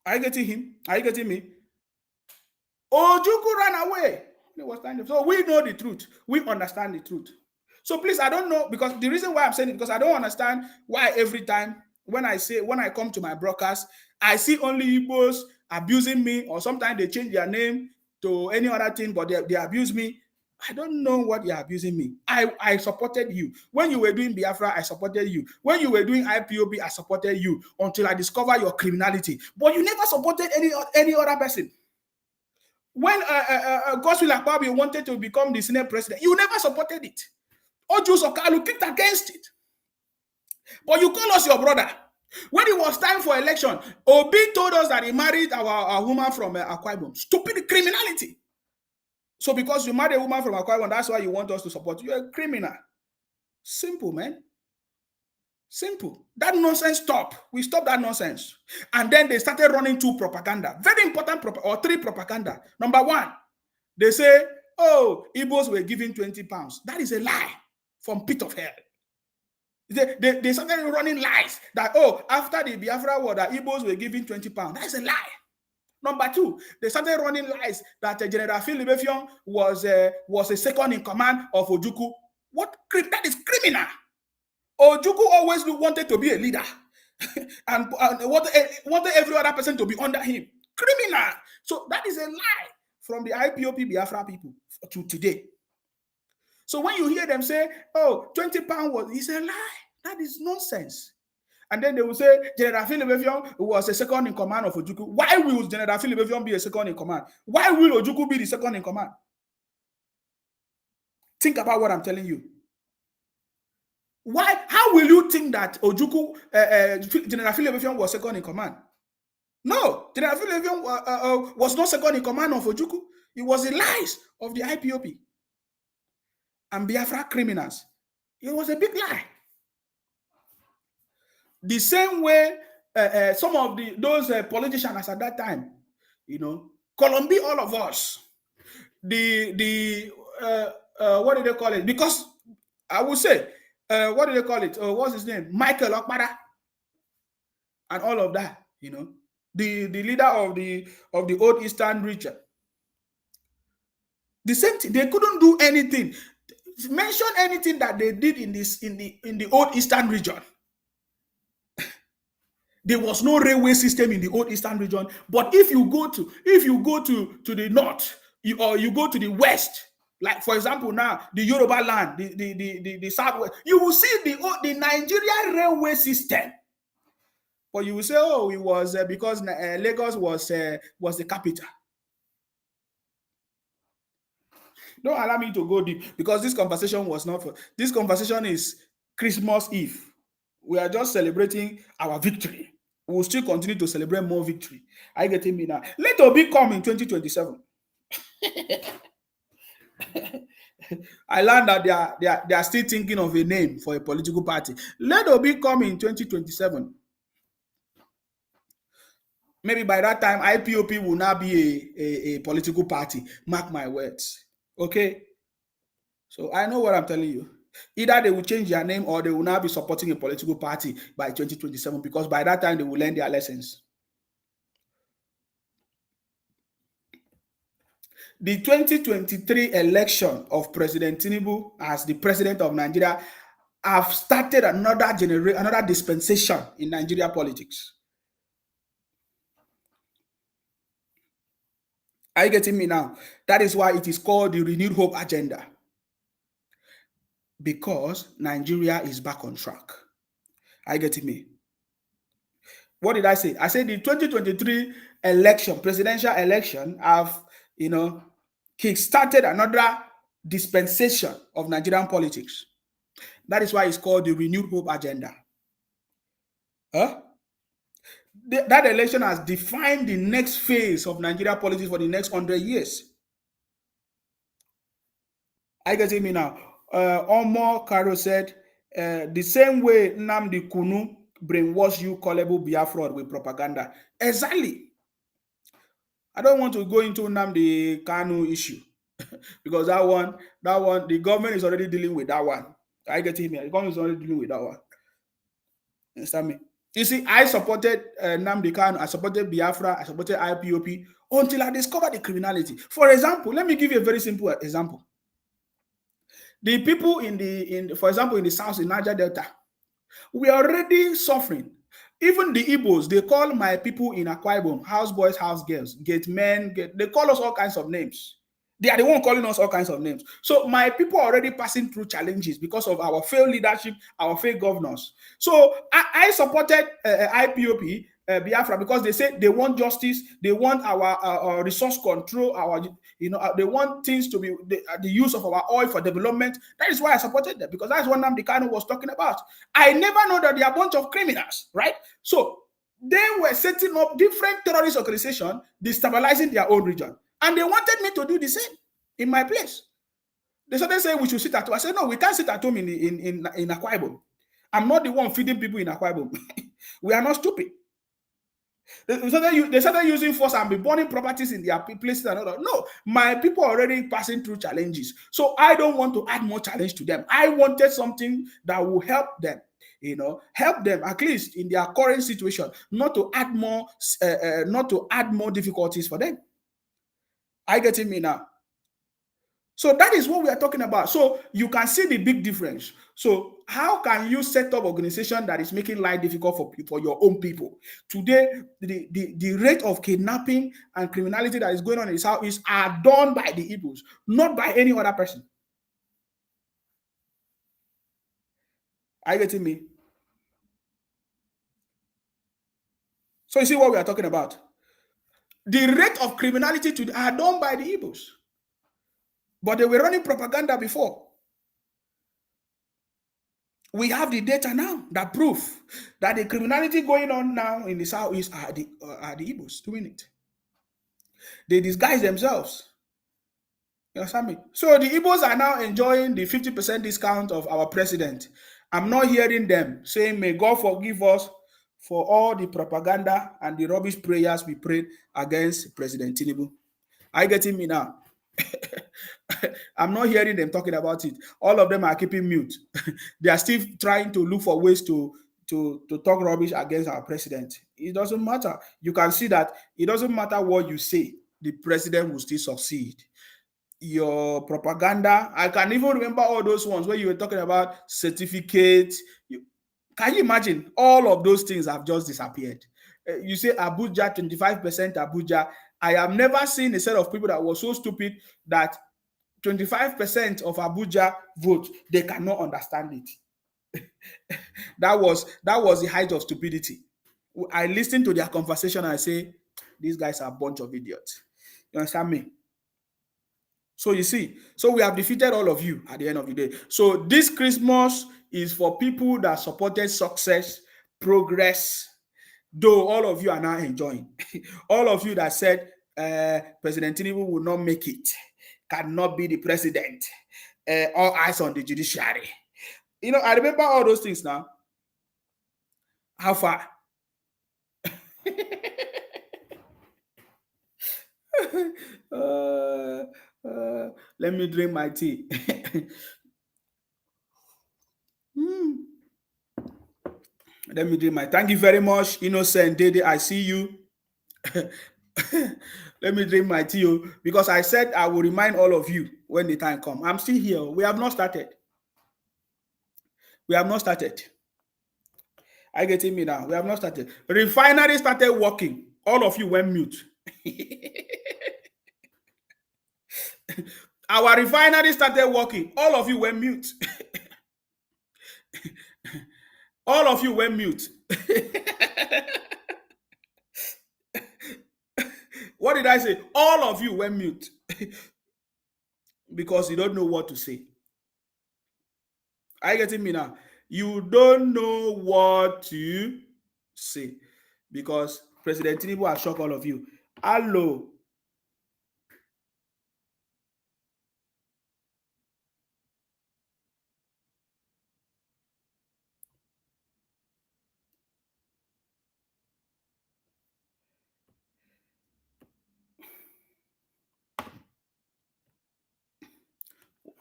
Are you getting him? Are you getting me? Ojukwu ran away when it was time. So we know the truth. We understand the truth. So please, I don't know, because the reason why I'm saying it, because I don't understand why every time when I come to my broadcast, I see only Igbos abusing me, or sometimes they change their name to any other thing, but they abuse me. I don't know what you're abusing me. I supported you. When you were doing Biafra, I supported you. When you were doing IPOB, I supported you until I discovered your criminality. But you never supported any other person. When Godswill Akpabio wanted to become the Senate president, you never supported it. Ojo Sokalu kicked against it. But you call us your brother. When it was time for election, Obi told us that he married our woman from Akwa Ibom. Stupid criminality. So because you married a woman from Akwa Ibom, that's why you want us to support you. You're a criminal. Simple, man. Simple. That nonsense stopped. We stopped that nonsense. And then they started running two propaganda. Very important three propaganda. Number one, they say, oh, Igbos were given 20 pounds. That is a lie from pit of hell. They started running lies that, oh, after the Biafra war, that Igbos were given 20 pounds. That is a lie. Number two, they started running lies that General Philip Effiong was a second in command of Ojukwu. That is criminal. Ojukwu always wanted to be a leader and wanted every other person to be under him. Criminal. So that is a lie from the IPOB Biafra people to today. So when you hear them say, oh, 20 pounds it's a lie. That is nonsense. And then they will say General Philip Effiong was a second in command of Ojukwu. Why will General Philip Effiong be a second in command? Why will Ojukwu be the second in command? Think about what I'm telling you. Why? How will you think that Ojukwu, General Philip Effiong was second in command? No, General Philip Effiong was not second in command of Ojukwu. It was the lies of the IPOB and Biafra criminals. It was a big lie. The same way some of those politicians at that time, Colombia, all of us, what do they call it? Because I would say, what do they call it? What's his name? Michael Okpara, and all of that. The leader of the Old Eastern region. The same thing. They couldn't do anything. Mention anything that they did in the Old Eastern region. There was no railway system in the Old Eastern region. But if you go to the north, or you go to the west, like for example now the Yoruba land, the southwest, you will see the Nigerian railway system. But you will say, oh, it was because Lagos was the capital. Don't allow me to go deep, because this conversation was not for. This conversation is Christmas Eve. We are just celebrating our victory. We will still continue to celebrate more victory. Are you getting me now? Let Obi come in 2027. I learned that they are still thinking of a name for a political party. Let Obi come in 2027. Maybe by that time, IPOB will now be a political party. Mark my words. Okay? So I know what I'm telling you. Either they will change their name, or they will now be supporting a political party by 2027, because by that time they will learn their lessons. The 2023 election of President Tinubu as the president of Nigeria have started another dispensation in Nigeria politics. Are you getting me now? That is why it is called the Renewed Hope Agenda. Because Nigeria is back on track. Are you getting me? What did I say? I said the 2023 election, presidential election, have, kick-started another dispensation of Nigerian politics. That is why it's called the Renewed Hope Agenda. That election has defined the next phase of Nigerian politics for the next 100 years. I get me now. Omo Karo said, the same way Nnamdi Kanu brainwash you callable Biafra with propaganda. Exactly. I don't want to go into Nnamdi Kanu issue because that one, the government is already dealing with that one. I get it. The government is already dealing with that one. Understand me? You see, I supported Nnamdi Kanu, I supported Biafra, I supported IPOP until I discovered the criminality. For example, let me give you a very simple example. The people for example, in the south, in Niger Delta, we are already suffering. Even the Igbos, they call my people in Akwa Ibom house boys, house girls, gate men, they call us all kinds of names. They are the one calling us all kinds of names. So my people are already passing through challenges because of our failed leadership, our failed governors. So I supported IPOP, Biafra, because they say they want justice, they want our resource control, they want things to be the use of our oil for development. That is why I supported them, because that's what Nnamdi Kanu was talking about. I never know that they are a bunch of criminals, right? So they were setting up different terrorist organizations, destabilizing their own region. And they wanted me to do the same in my place. They started saying we should sit at home. I said, no, we can't sit at home in Akwa Ibom. I'm not the one feeding people in Akwa Ibom. We are not stupid. They started using force and be burning properties in their places and all that. No, my people are already passing through challenges. So I don't want to add more challenge to them. I wanted something that will help them. Help them at least in their current situation, not to add more difficulties for them. Are you getting me now? So that is what we are talking about. So you can see the big difference. So how can you set up organization that is making life difficult for your own people? Today, the rate of kidnapping and criminality that is going on in the South are done by the Igbos, not by any other person. Are you getting me? So you see what we are talking about. The rate of criminality today are done by the Igbos. But they were running propaganda before. We have the data now that prove that the criminality going on now in the Southeast are the Igbos doing it. They disguise themselves. You understand me? So the Igbos are now enjoying the 50% discount of our president. I'm not hearing them saying, may God forgive us for all the propaganda and the rubbish prayers we prayed against President Tinubu. Are you getting me now? I'm not hearing them talking about it. All of them are keeping mute. They are still trying to look for ways to talk rubbish against our president. It doesn't matter. You can see that it doesn't matter what you say, the president will still succeed. Your propaganda, I can even remember all those ones where you were talking about certificates. Can you imagine? All of those things have just disappeared. You say Abuja, 25% Abuja. I have never seen a set of people that was so stupid that 25% of Abuja vote, they cannot understand it. that was the height of stupidity. I listened to their conversation and I say, these guys are a bunch of idiots. You understand me? So you see, so we have defeated all of you at the end of the day. So this Christmas is for people that supported success, progress, though all of you are now enjoying. All of you that said President Tinubu will not make it, cannot be the president, all eyes on the judiciary. I remember all those things now. How far? Let me drink my tea. Let me drink my. Thank you very much, Innocent Dede. I see you. Let me drink my tea because I said I will remind all of you when the time comes. I'm still here. We have not started. We have not started. Are you getting me now? We have not started. Refinery started working. All of you went mute. Our refinery started working. All of you went mute. All of you went mute. What did I say? All of you went mute. because you don't know what to say. Are you getting me now? You don't know what to say because President Tinubu has shocked all of you. Hello.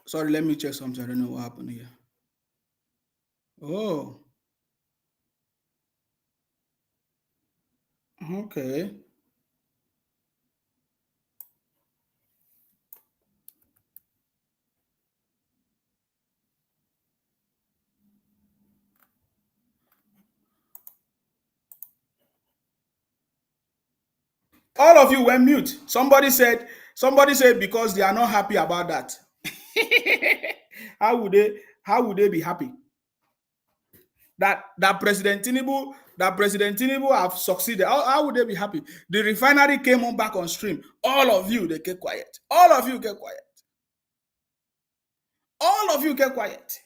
Sorry, let me check something. I don't know what happened here. Oh. Okay. All of you went mute. Somebody said because they are not happy about that. How would they be happy? That President Tinubu have succeeded. How would they be happy? The refinery came on back on stream. All of you, they kept quiet. All of you kept quiet. All of you kept quiet.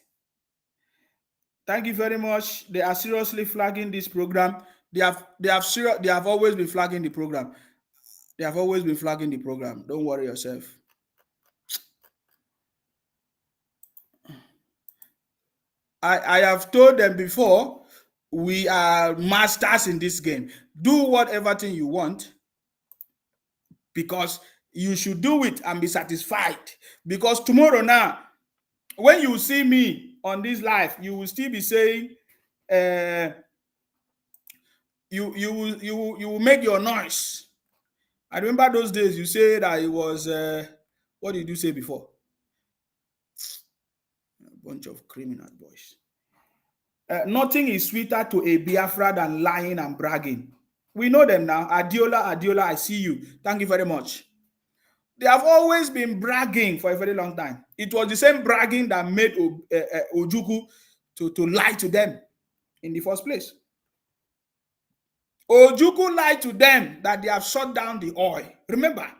Thank you very much. They are seriously flagging this program. They have always been flagging the program. They have always been flagging the program. Don't worry yourself. I have told them before, we are masters in this game. Do whatever thing you want because you should do it and be satisfied. Because tomorrow now, when you see me on this live, you will still be saying, you will make your noise. I remember those days you said that it was what did you say before? A bunch of criminal boys. Nothing is sweeter to a Biafra than lying and bragging. We know them now. Adiola, I see you. Thank you very much. They have always been bragging for a very long time. It was the same bragging that made Ojukwu to lie to them in the first place. Ojukwu lied to them that they have shut down the oil. Remember,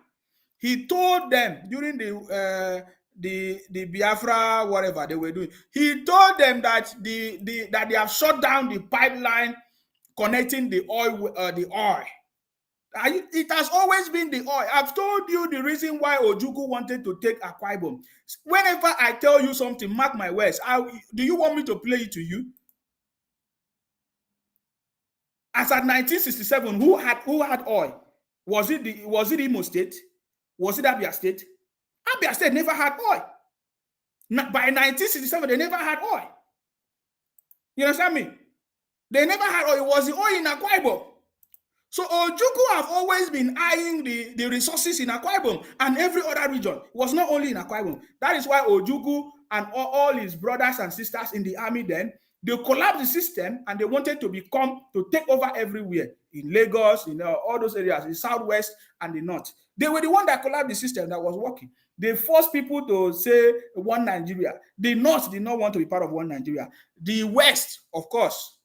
he told them during the Biafra, whatever they were doing, he told them that that they have shut down the pipeline connecting the oil. It has always been the oil. I've told you the reason why Ojukwu wanted to take Akwa Ibom. Whenever I tell you something, mark my words. Do you want me to play it to you? As at 1967, who had oil? Was it Imo State? Was it Abia State? Abia State never had oil. By 1967, they never had oil. You understand me? They never had oil. It was the oil in Akwa Ibom. So Ojukwu have always been eyeing the resources in Akwa Ibom and every other region. It was not only in Akwa Ibom. That is why Ojukwu and all his brothers and sisters in the army then, they collapsed the system and they wanted to take over everywhere. In Lagos, in all those areas, in Southwest and the North. They were the one that collapsed the system that was working. They forced people to say one Nigeria. The North did not want to be part of one Nigeria. The West, of course,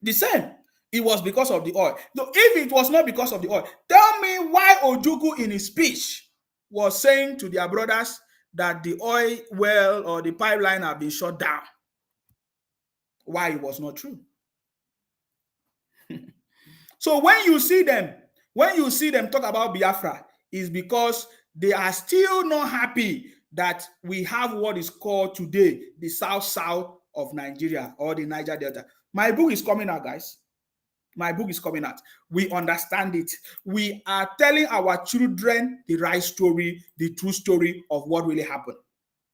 the same. It was because of the oil. So if it was not because of the oil, tell me why Ojukwu in his speech was saying to their brothers that the oil well or the pipeline have been shut down. Why it was not true. So when you see them talk about Biafra, is because they are still not happy that we have what is called today the south of Nigeria or the Niger Delta. My book is coming out, guys. My book is coming out. We understand it. We are telling our children the right story, the true story of what really happened.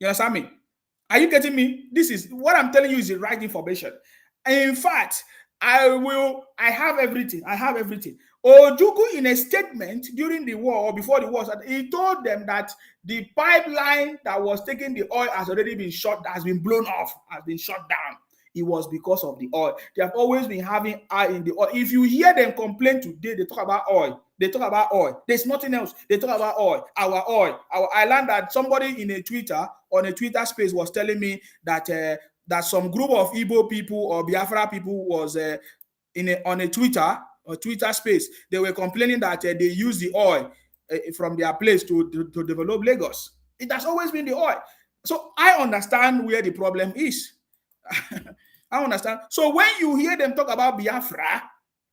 You understand me? Are you getting me? This is what I'm telling you is the right information. In fact, I have everything. I have everything. Ojukwu, in a statement during the war or before the war, he told them that the pipeline that was taking the oil has already been has been blown off, has been shut down. It was because of the oil. They have always been having eye in the oil. If you hear them complain today, they talk about oil. They talk about oil. There's nothing else. They talk about oil. I learned that somebody on a Twitter space was telling me that that some group of Igbo people or Biafra people was on a Twitter space. They were complaining that they use the oil from their place to develop Lagos. It has always been the oil. So I understand where the problem is. I understand. So when you hear them talk about Biafra,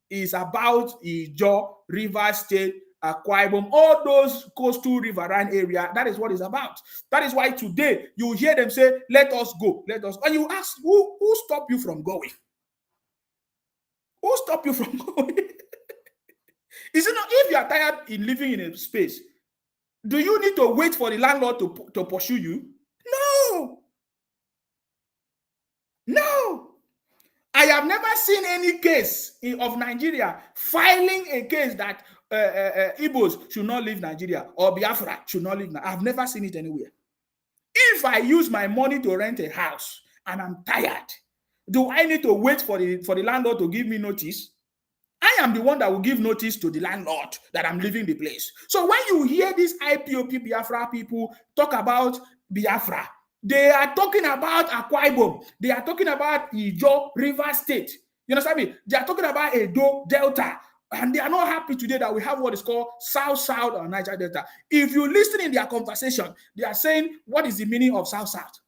it's about Ijaw, River State, Akwa Ibom, all those coastal riverine area. That is what it's about. That is why today you hear them say, let us go, let us. And you ask, who stopped you from going? Who stopped you from going? Is it not, if you are tired in living in a space, do you need to wait for the landlord to pursue you? No. No. I have never seen any case of Nigeria filing a case that Igbos should not leave Nigeria or Biafra should not leave Nigeria. I've never seen it anywhere. If I use my money to rent a house and I'm tired, do I need to wait for the landlord to give me notice? I am the one that will give notice to the landlord that I'm leaving the place. So when you hear these IPOB Biafra people talk about Biafra, they are talking about Akwa Ibom. They are talking about Ijaw, River State. You understand me? They are talking about Edo, Delta. And they are not happy today that we have what is called South-South or Niger Delta. If you listen in their conversation, they are saying, what is the meaning of South-South?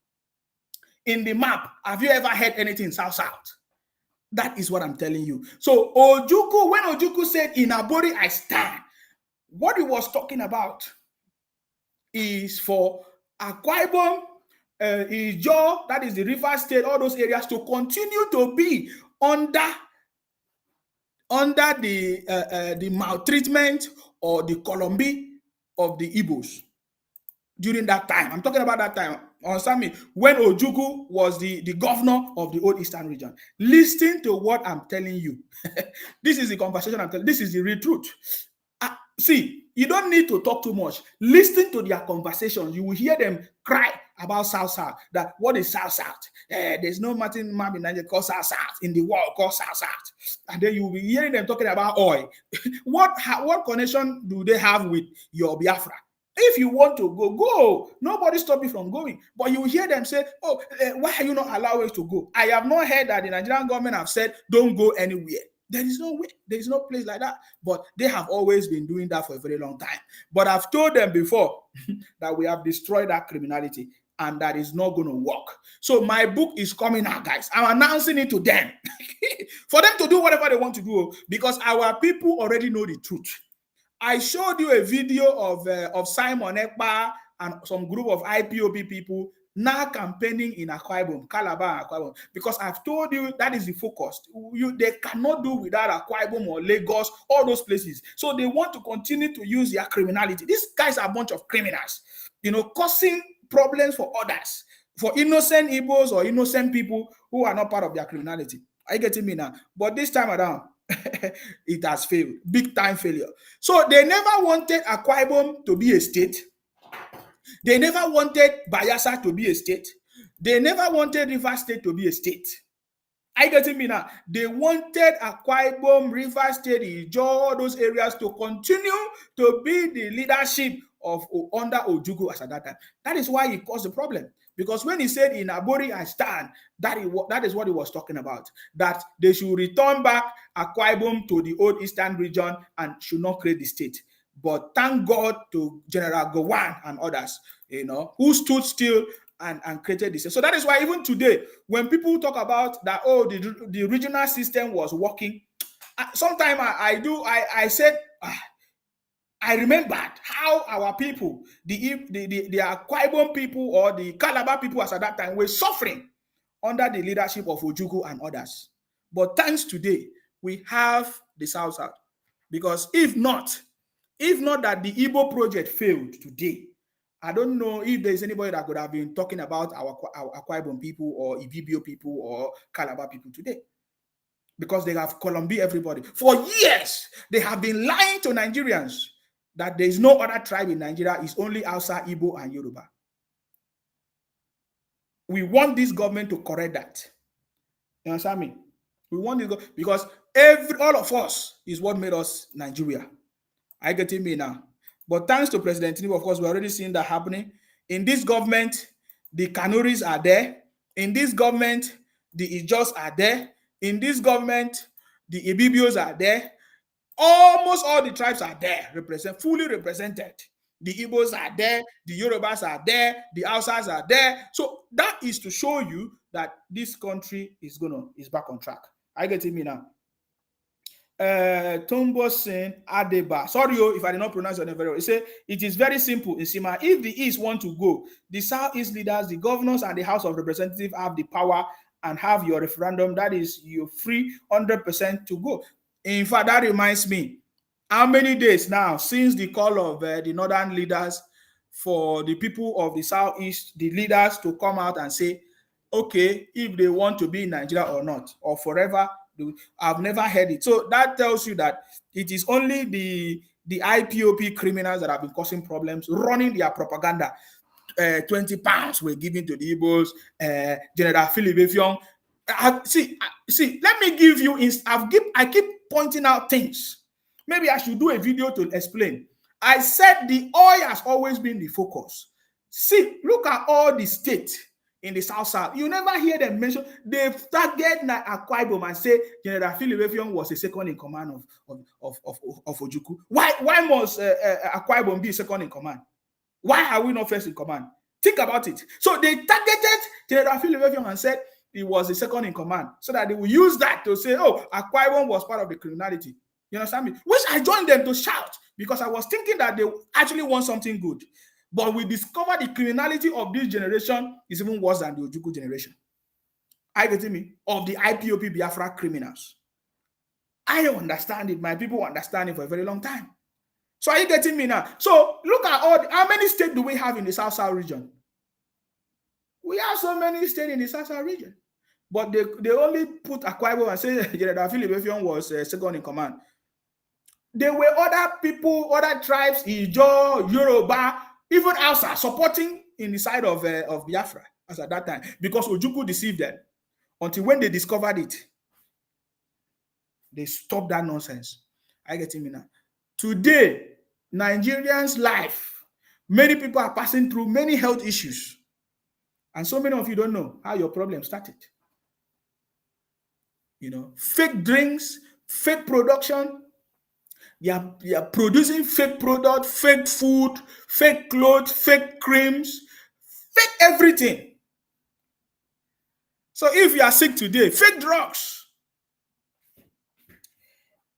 In the map, have you ever heard anything South-South? That is what I'm telling you. So Ojukwu, when Ojukwu said, in Abori I stand, what he was talking about is for Akwa Ibom, Ijaw, that is the River State, all those areas to continue to be under the maltreatment or the Columbi of the Igbos during that time. I'm talking about that time. Understand me? When Ojukwu was the governor of the Old Eastern region. Listen to what I'm telling you. This is the conversation I'm telling you. This is the real truth. See, you don't need to talk too much. Listen to their conversations. You will hear them cry about South-South. That what is South-South? There's no mountain map in Nigeria called South-South, in the world called South-South. And then you will be hearing them talking about oil. What connection do they have with your Biafra? If you want to go, go. Nobody stop you from going. But you hear them say, oh, why are you not allowing us to go? I have not heard that the Nigerian government have said, don't go anywhere. There is no way. There is no place like that. But they have always been doing that for a very long time. But I've told them before that we have destroyed that criminality and that is not going to work. So my book is coming out, guys. I'm announcing it to them for them to do whatever they want to do because our people already know the truth. I showed you a video of Simon Ekpa and some group of IPOB people now campaigning in Akwa Ibom, Calabar, Akwa Ibom, because I've told you that is the focus. They cannot do without Akwa Ibom or Lagos, all those places. So they want to continue to use their criminality. These guys are a bunch of criminals, causing problems for others, for innocent Igbos or innocent people who are not part of their criminality. Are you getting me now? But this time around, it has failed. Big time failure. So they never wanted Akwa Ibom to be a state. They never wanted Bayelsa to be a state. They never wanted River State to be a state. Are you getting me now? They wanted Akwa Ibom, River State, Ijaw, all those areas to continue to be the leadership of under Ojukwu as at that time. That is why he caused the problem. Because when he said in Abori I stand, that is what he was talking about. That they should return back Akwa Ibom to the Old Eastern region and should not create the state. But thank God to General Gowon and others, who stood still and created this. So that is why even today, when people talk about that, oh, the regional system was working, sometimes I said, I remembered how our people, the Akwa Ibom people or the Calabar people as at that time were suffering under the leadership of Ojukwu and others. But thanks today, we have the South-South. Because if not that the Igbo project failed today, I don't know if there's anybody that could have been talking about our Akwa Ibom people or Ibibio people or Calabar people today. Because they have Columbi everybody. For years, they have been lying to Nigerians that there is no other tribe in Nigeria, it's only Hausa, Igbo, and Yoruba. We want this government to correct that. You understand me? We want this because all of us is what made us Nigeria. Are you getting me now? But thanks to President Tinubu, of course, we're already seeing that happening. In this government, the Kanuris are there. In this government, the Ijaws are there. In this government, the Ibibios are there. Almost all the tribes are there, fully represented. The Igbos are there, the Yorubas are there, the Hausas are there. So that is to show you that this country is back on track. I get me now. Tombosin Adeba. Sorry if I did not pronounce your name very well. He said it is very simple in Sima. If the East want to go, the Southeast leaders, the governors, and the House of Representatives have the power and have your referendum. That is, you're free 100% to go. In fact, that reminds me, how many days now since the call of the northern leaders for the people of the Southeast, the leaders to come out and say, okay, if they want to be in Nigeria or not, or forever. I've never heard it. So that tells you that it is only the IPOP criminals that have been causing problems, running their propaganda. 20 pounds were given to the Igbos. General Philip Effiong. See, let me give you, I keep pointing out things. Maybe I should do a video to explain. I said the oil has always been the focus. See, look at all the states in the South. You never hear them mention. They target Akwa Ibom and say General Philip Effiong was a second in command of Ojukwu. Why must Akwa Ibom be second in command? Why are we not first in command? Think about it. So they targeted General Philip Effiong and said he was the second in command, so that they will use that to say, oh, Akwa Ibom was part of the criminality. You understand me? Which I joined them to shout, because I was thinking that they actually want something good. But we discovered the criminality of this generation is even worse than the Ojukwu generation. Are you getting me? Of the IPOP Biafra criminals. I don't understand it. My people understand it for a very long time. So are you getting me now? So look at how many states do we have in the South region? We have so many states in the South region. But they only put Akwa Ibom and say General Philip Effiong was second in command. There were other people, other tribes, Ijo, Yoruba, even Hausa supporting in the side of Biafra as at that time, because Ojukwu deceived them until when they discovered it, they stopped that nonsense. I get me now. Today, Nigerians' life, many people are passing through many health issues, and so many of you don't know how your problem started. You know, fake drinks, fake production. They are producing fake product, fake food, fake clothes, fake creams, fake everything. So if you are sick today, fake drugs.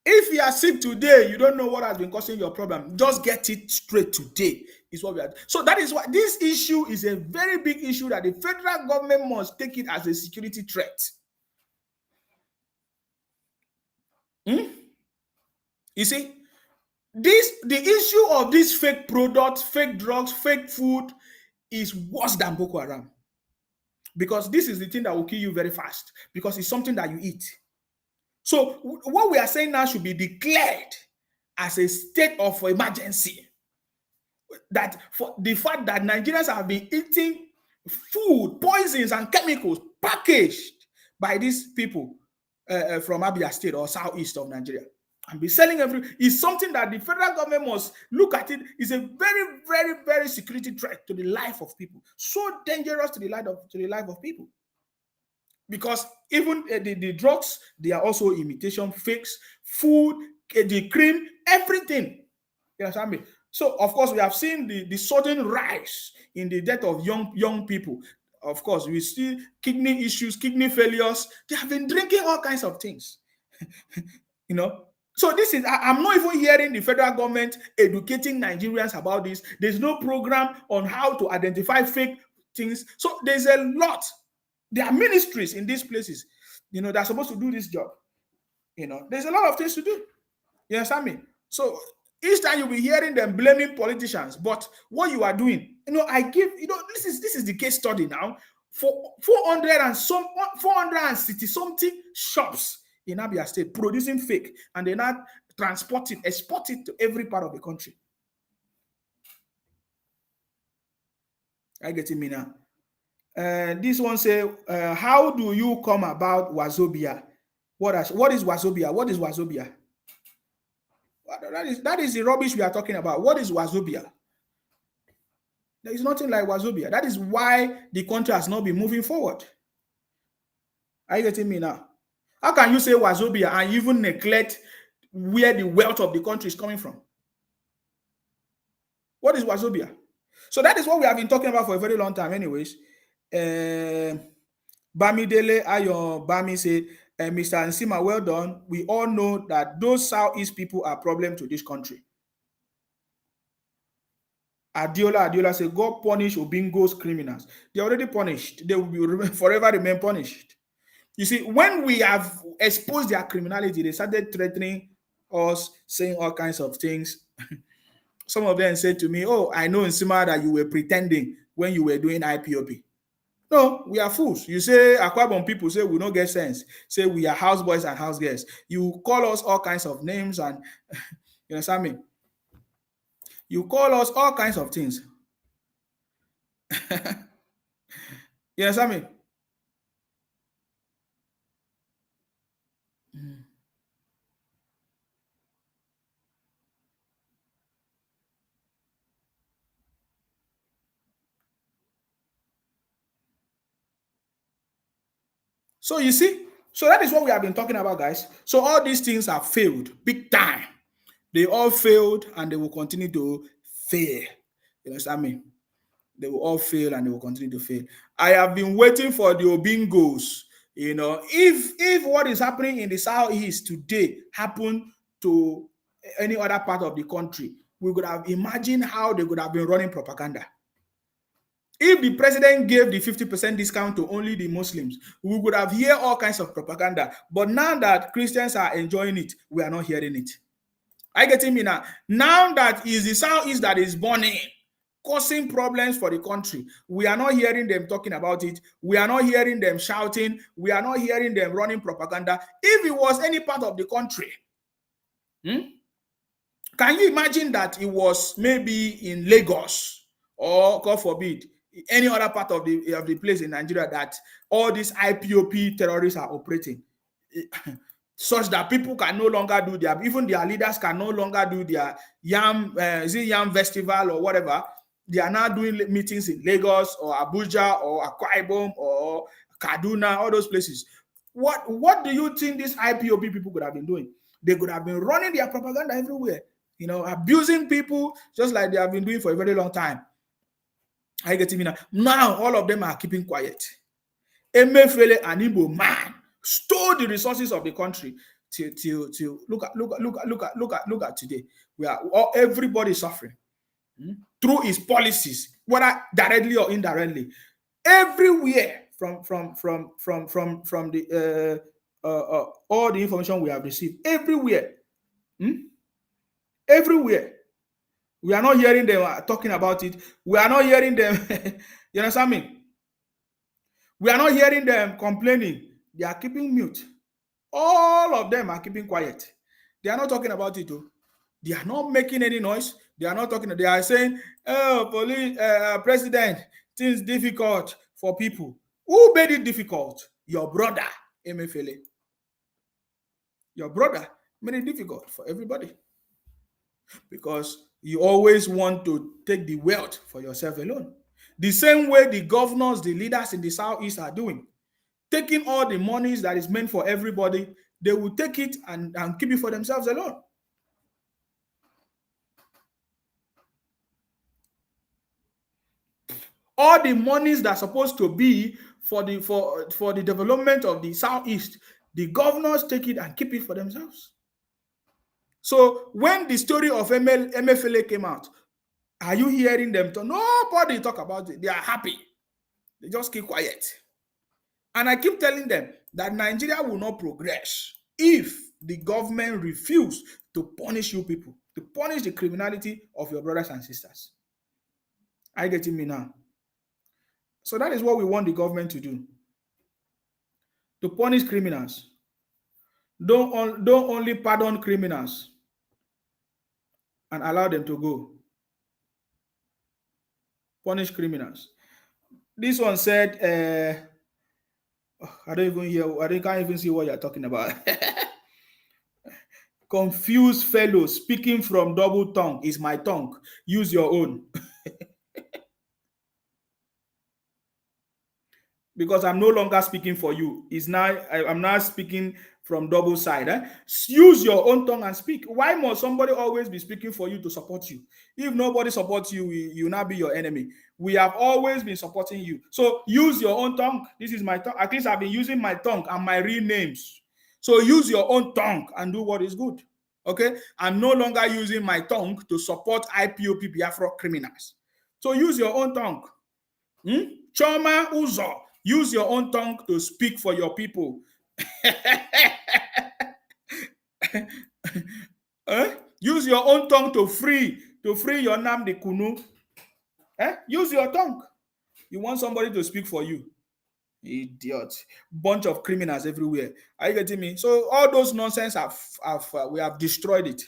If you are sick today, you don't know what has been causing your problem. Just get it straight today. Is what we are. So that is why this issue is a very big issue that the federal government must take it as a security threat. You see? The issue of these fake products, fake drugs, fake food is worse than Boko Haram. Because this is the thing that will kill you very fast. Because it's something that you eat. So what we are saying now should be declared as a state of emergency. That for the fact that Nigerians have been eating food, poisons, and chemicals packaged by these people from Abia State or southeast of Nigeria, and be selling is something that the federal government must look at. It is a very, very, very security threat to the life of people. So dangerous to the life of people. Because even the drugs, they are also imitation, fakes, food, the cream, everything. You understand me? So of course we have seen the sudden rise in the death of young people. Of course, we see kidney issues, kidney failures. They have been drinking all kinds of things. You know. So this is, I'm not even hearing the federal government educating Nigerians about this. There's no program on how to identify fake things. So there's a lot. There are ministries in these places, you know, that's supposed to do this job. You know, there's a lot of things to do. You understand me? So each time you'll be hearing them blaming politicians, but what you are doing, you know, this is the case study now for 460 something shops in Abia State producing fake, and they now export it to every part of the country. I get me now. This one say, how do you come about Wazobia? What is Wazobia? What is Wazobia? That is the rubbish we are talking about. What is Wazobia? There is nothing like Wazobia. That is why the country has not been moving forward. Are you getting me now? How can you say Wazobia and even neglect where the wealth of the country is coming from? What is Wazobia? So that is what we have been talking about for a very long time anyways. Bamidele Ayo Bami said, Mr. Nsima, well done. We all know that those Southeast people are a problem to this country. Adiola said, God punish Obingo's criminals. They're already punished. They will be forever remain punished. You see, when we have exposed their criminality, they started threatening us, saying all kinds of things. Some of them said to me, oh, I know Nsima that you were pretending when you were doing IPOB. No, we are fools. You say Akwa Ibom people say we don't get sense. Say we are houseboys and house girls. You call us all kinds of names and you understand me? You call us all kinds of things. You understand me? So you see, so that is what we have been talking about, guys. So all these things have failed big time. They all failed and they will continue to fail. You understand me? They will all fail and they will continue to fail. I have been waiting for the Obingos. You know, if what is happening in the Southeast today happened to any other part of the country, we could have imagined how they could have been running propaganda. If the president gave the 50% discount to only the Muslims, we would have heard all kinds of propaganda. But now that Christians are enjoying it, we are not hearing it. Are you getting me now? Now that is the Southeast that is burning, causing problems for the country. We are not hearing them talking about it. We are not hearing them shouting. We are not hearing them running propaganda. If it was any part of the country, can you imagine that it was maybe in Lagos or, God forbid, any other part of the place in Nigeria that all these IPOB terrorists are operating, such that people can no longer do even their leaders can no longer do their Yam Festival or whatever. They are now doing meetings in Lagos or Abuja or Akwa Ibom or Kaduna, all those places. What do you think these IPOB people could have been doing? They could have been running their propaganda everywhere, you know, abusing people just like they have been doing for a very long time. Are you getting me now? Now all of them are keeping quiet. Emefiele, an Igbo man, stole the resources of the country till look at today. Everybody suffering through his policies, whether directly or indirectly. Everywhere from the all the information we have received, everywhere. Everywhere. We are not hearing them talking about it. We are not hearing them. You understand me? We are not hearing them complaining. They are keeping mute. All of them are keeping quiet. They are not talking about it. They are not making any noise. They are not talking. They are saying, oh, police, president, things difficult for people. Who made it difficult? Your brother, Emefiele. Your brother made it difficult for everybody. Because you always want to take the wealth for yourself alone. The same way the governors, the leaders in the Southeast are doing. Taking all the monies that is meant for everybody, they will take it and keep it for themselves alone. All the monies that are supposed to be for the development of the Southeast, the governors take it and keep it for themselves. So when the story of Emefiele came out, are you hearing them talk? Nobody talk about it. They are happy. They just keep quiet. And I keep telling them that Nigeria will not progress if the government refuse to punish you people, to punish the criminality of your brothers and sisters. Are you getting me now? So that is what we want the government to do. To punish criminals. Don't only pardon criminals and allow them to go. Punish criminals. This one said, I don't even hear, I can't even see what you're talking about. Confused fellow speaking from double tongue is my tongue. Use your own. Because I'm no longer speaking for you. I'm now speaking from double side. Use your own tongue and speak. Why must somebody always be speaking for you to support you? If nobody supports you, you will not be your enemy. We have always been supporting you. So use your own tongue. This is my tongue. At least I've been using my tongue and my real names. So use your own tongue and do what is good. Okay? I'm no longer using my tongue to support IPOP Biafra criminals. So use your own tongue. Choma Uzo, use your own tongue to speak for your people. Use your own tongue to free your Nnamdi Kanu. Use your tongue. You want somebody to speak for you. Idiot. Bunch of criminals everywhere. Are you getting me? So all those nonsense we have destroyed it.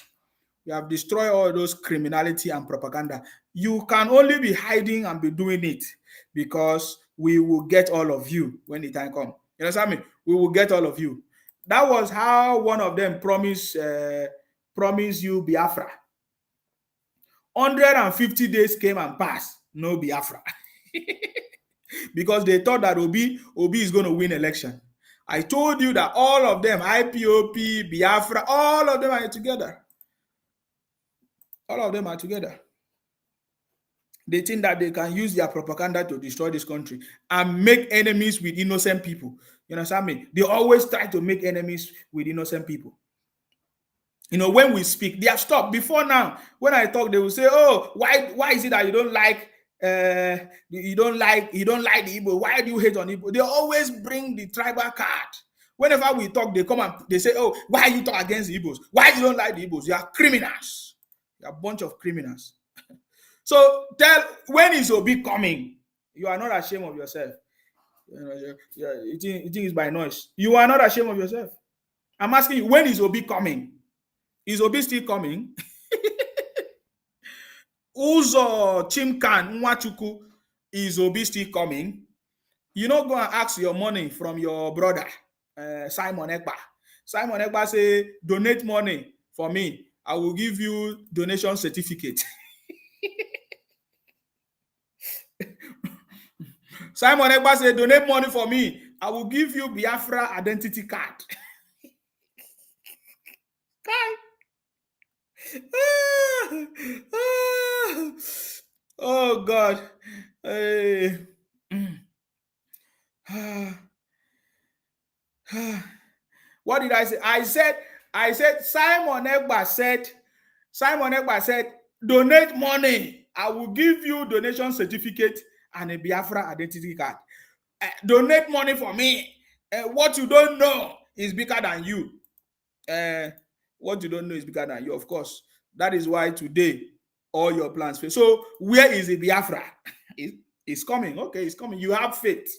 We have destroyed all those criminality and propaganda. You can only be hiding and be doing it because we will get all of you when the time comes. You understand me? We will get all of you. That was how one of them promised you Biafra. 150 days came and passed. No Biafra. Because they thought that Obi is going to win election. I told you that all of them, IPOP, Biafra, all of them are together. All of them are together. They think that they can use their propaganda to destroy this country and make enemies with innocent people. You understand me? They always try to make enemies with innocent people. You know, when we speak, they have stopped. Before now, when I talk, they will say, "Oh, why is it that you don't like the Igbo? Why do you hate on Igbo?" They always bring the tribal card. Whenever we talk, they come and they say, "Oh, why you talk against the Igbos? Why you don't like the Igbos? You are criminals. You are a bunch of criminals." So when is Obi coming? You are not ashamed of yourself. You think it's by noise. You are not ashamed of yourself. I'm asking you, when is Obi coming? Is Obi still coming? Uzo Chimkan Nwachukwu, is Obi still coming? You know, go and ask your money from your brother, Simon Ekpa. Simon Ekpa say, donate money for me. I will give you donation certificate. Simon Ekpa say, donate money for me. I will give you Biafra identity card. Oh God. What did I say? I said Simon Ekpa said, donate money. I will give you donation certificate and a Biafra identity card. Donate money for me. What you don't know is bigger than you. What you don't know is bigger than you, of course. That is why today all your plans fail. So where is the Biafra? It's coming. Okay, it's coming. You have faith.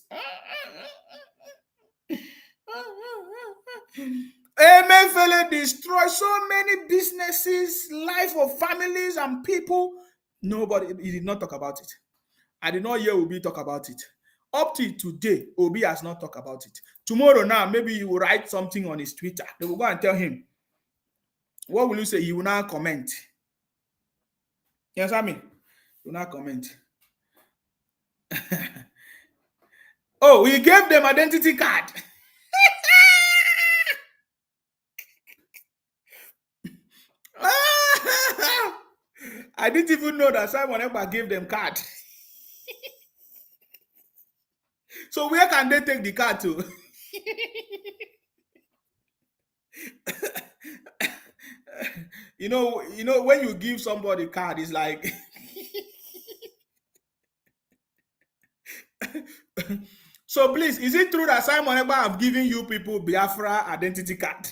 Emefiele destroy so many businesses, life of families and people. Nobody, he did not talk about it. I did not hear Obi talk about it. Up to today, Obi has not talked about it. Tomorrow now, maybe he will write something on his Twitter. They will go and tell him. What will you say? He will now comment. You understand me? He will now comment. Oh, he gave them identity card. I didn't even know that Simon Ekpa gave them card. So where can they take the card to? You know, when you give somebody a card, it's like so please, is it true that Simon Ekpa have given you people Biafra identity card?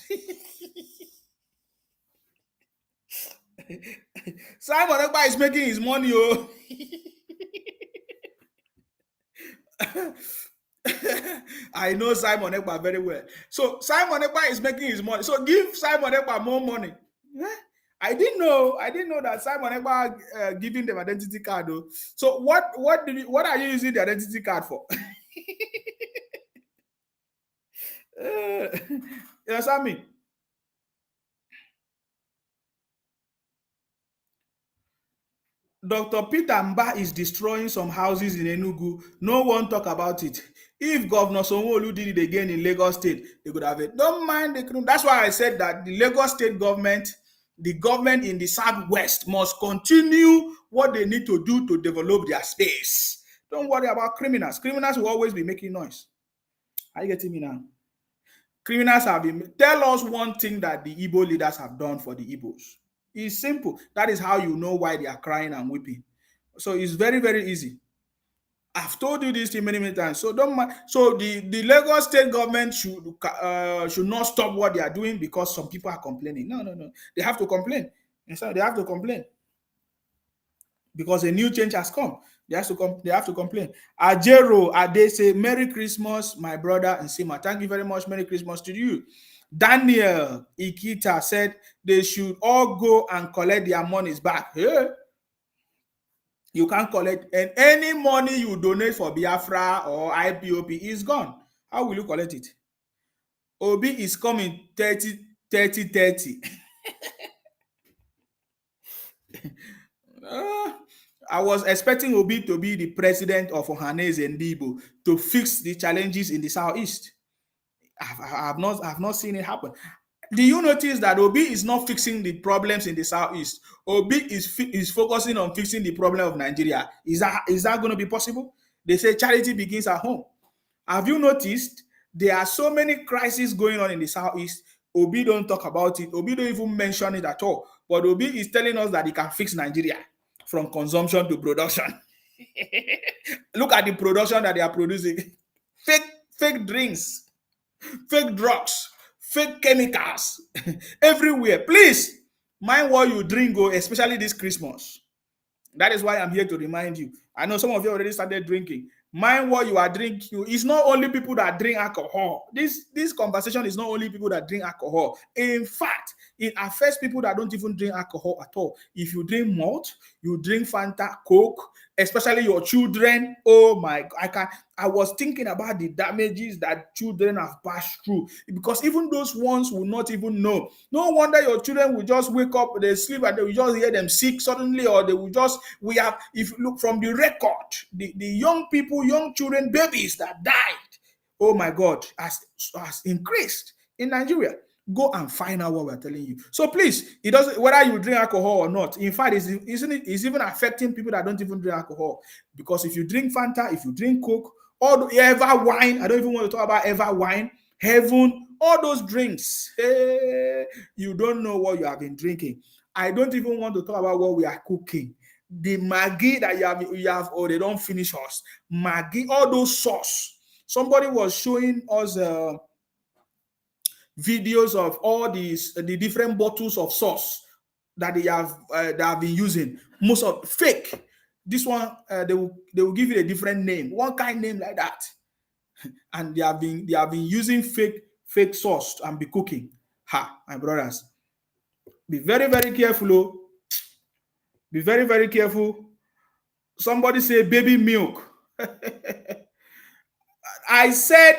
Simon Ekpa is making his money, oh. I know Simon Ekpa very well. So Simon Ekpa is making his money. So give Simon Ekpa more money. I didn't know that Simon Ekpa giving them identity card though. So what are you using the identity card for? You understand me? Dr. Peter Mba is destroying some houses in Enugu. No one talk about it. If Governor Sanwo-Olu did it again in Lagos State, they could have it. Don't mind the crew. That's why I said that the Lagos State government, the government in the Southwest must continue what they need to do to develop their space. Don't worry about criminals. Criminals will always be making noise. Are you getting me now? Criminals have been. Tell us one thing that the Igbo leaders have done for the Igbos. It's simple. That is how you know why they are crying and weeping. So it's very, very easy. I've told you this many, many times. So don't mind. So the Lagos State government should not stop what they are doing because some people are complaining. No. They have to complain. So they have to complain because a new change has come. They have to complain. Ajero Ade say, Merry Christmas, my brother Nsima. Thank you very much. Merry Christmas to you. Daniel Ikita said they should all go and collect their monies back. Hey. You can't collect, and any money you donate for Biafra or IPOP is gone. How will you collect it? Obi is coming 30. I was expecting Obi to be the president of Ohanese and Igbo to fix the challenges in the Southeast. I've not seen it happen. Do you notice that Obi is not fixing the problems in the Southeast? Obi is focusing on fixing the problem of Nigeria. Is that going to be possible? They say charity begins at home. Have you noticed there are so many crises going on in the Southeast? Obi don't talk about it. Obi don't even mention it at all. But Obi is telling us that he can fix Nigeria from consumption to production. Look at the production that they are producing. Fake drinks, fake drugs, fake chemicals everywhere. Please mind what you drink, especially this Christmas. That is why I'm here to remind you. I know some of you already started drinking. Mind what you are drinking. It's not only people that drink alcohol. This conversation is not only people that drink alcohol. In fact, it affects people that don't even drink alcohol at all. If you drink malt, you drink Fanta, Coke, especially your children. Oh my God, I was thinking about the damages that children have passed through because even those ones will not even know. No wonder your children will just wake up, they sleep, and they will just hear them sick suddenly, or they will just, if you look from the record, the young people, young children, babies that died, oh my God, has increased in Nigeria. Go and find out what we're telling you. So please, it doesn't, whether you drink alcohol or not. In fact, it's even affecting people that don't even drink alcohol. Because if you drink Fanta, if you drink Coke, all the Ever wine, I don't even want to talk about Ever wine, Heaven, all those drinks, hey, you don't know what you have been drinking. I don't even want to talk about what we are cooking. The Maggi that you have, or they don't finish us. Maggi, all those sauce. Somebody was showing us videos of all the different bottles of sauce that they have been using. Most of fake. This one they will give it a different name, one kind name like that, and they have been using fake sauce and be cooking. My brothers, be very, very careful. Oh. Be very, very careful. Somebody say baby milk. I said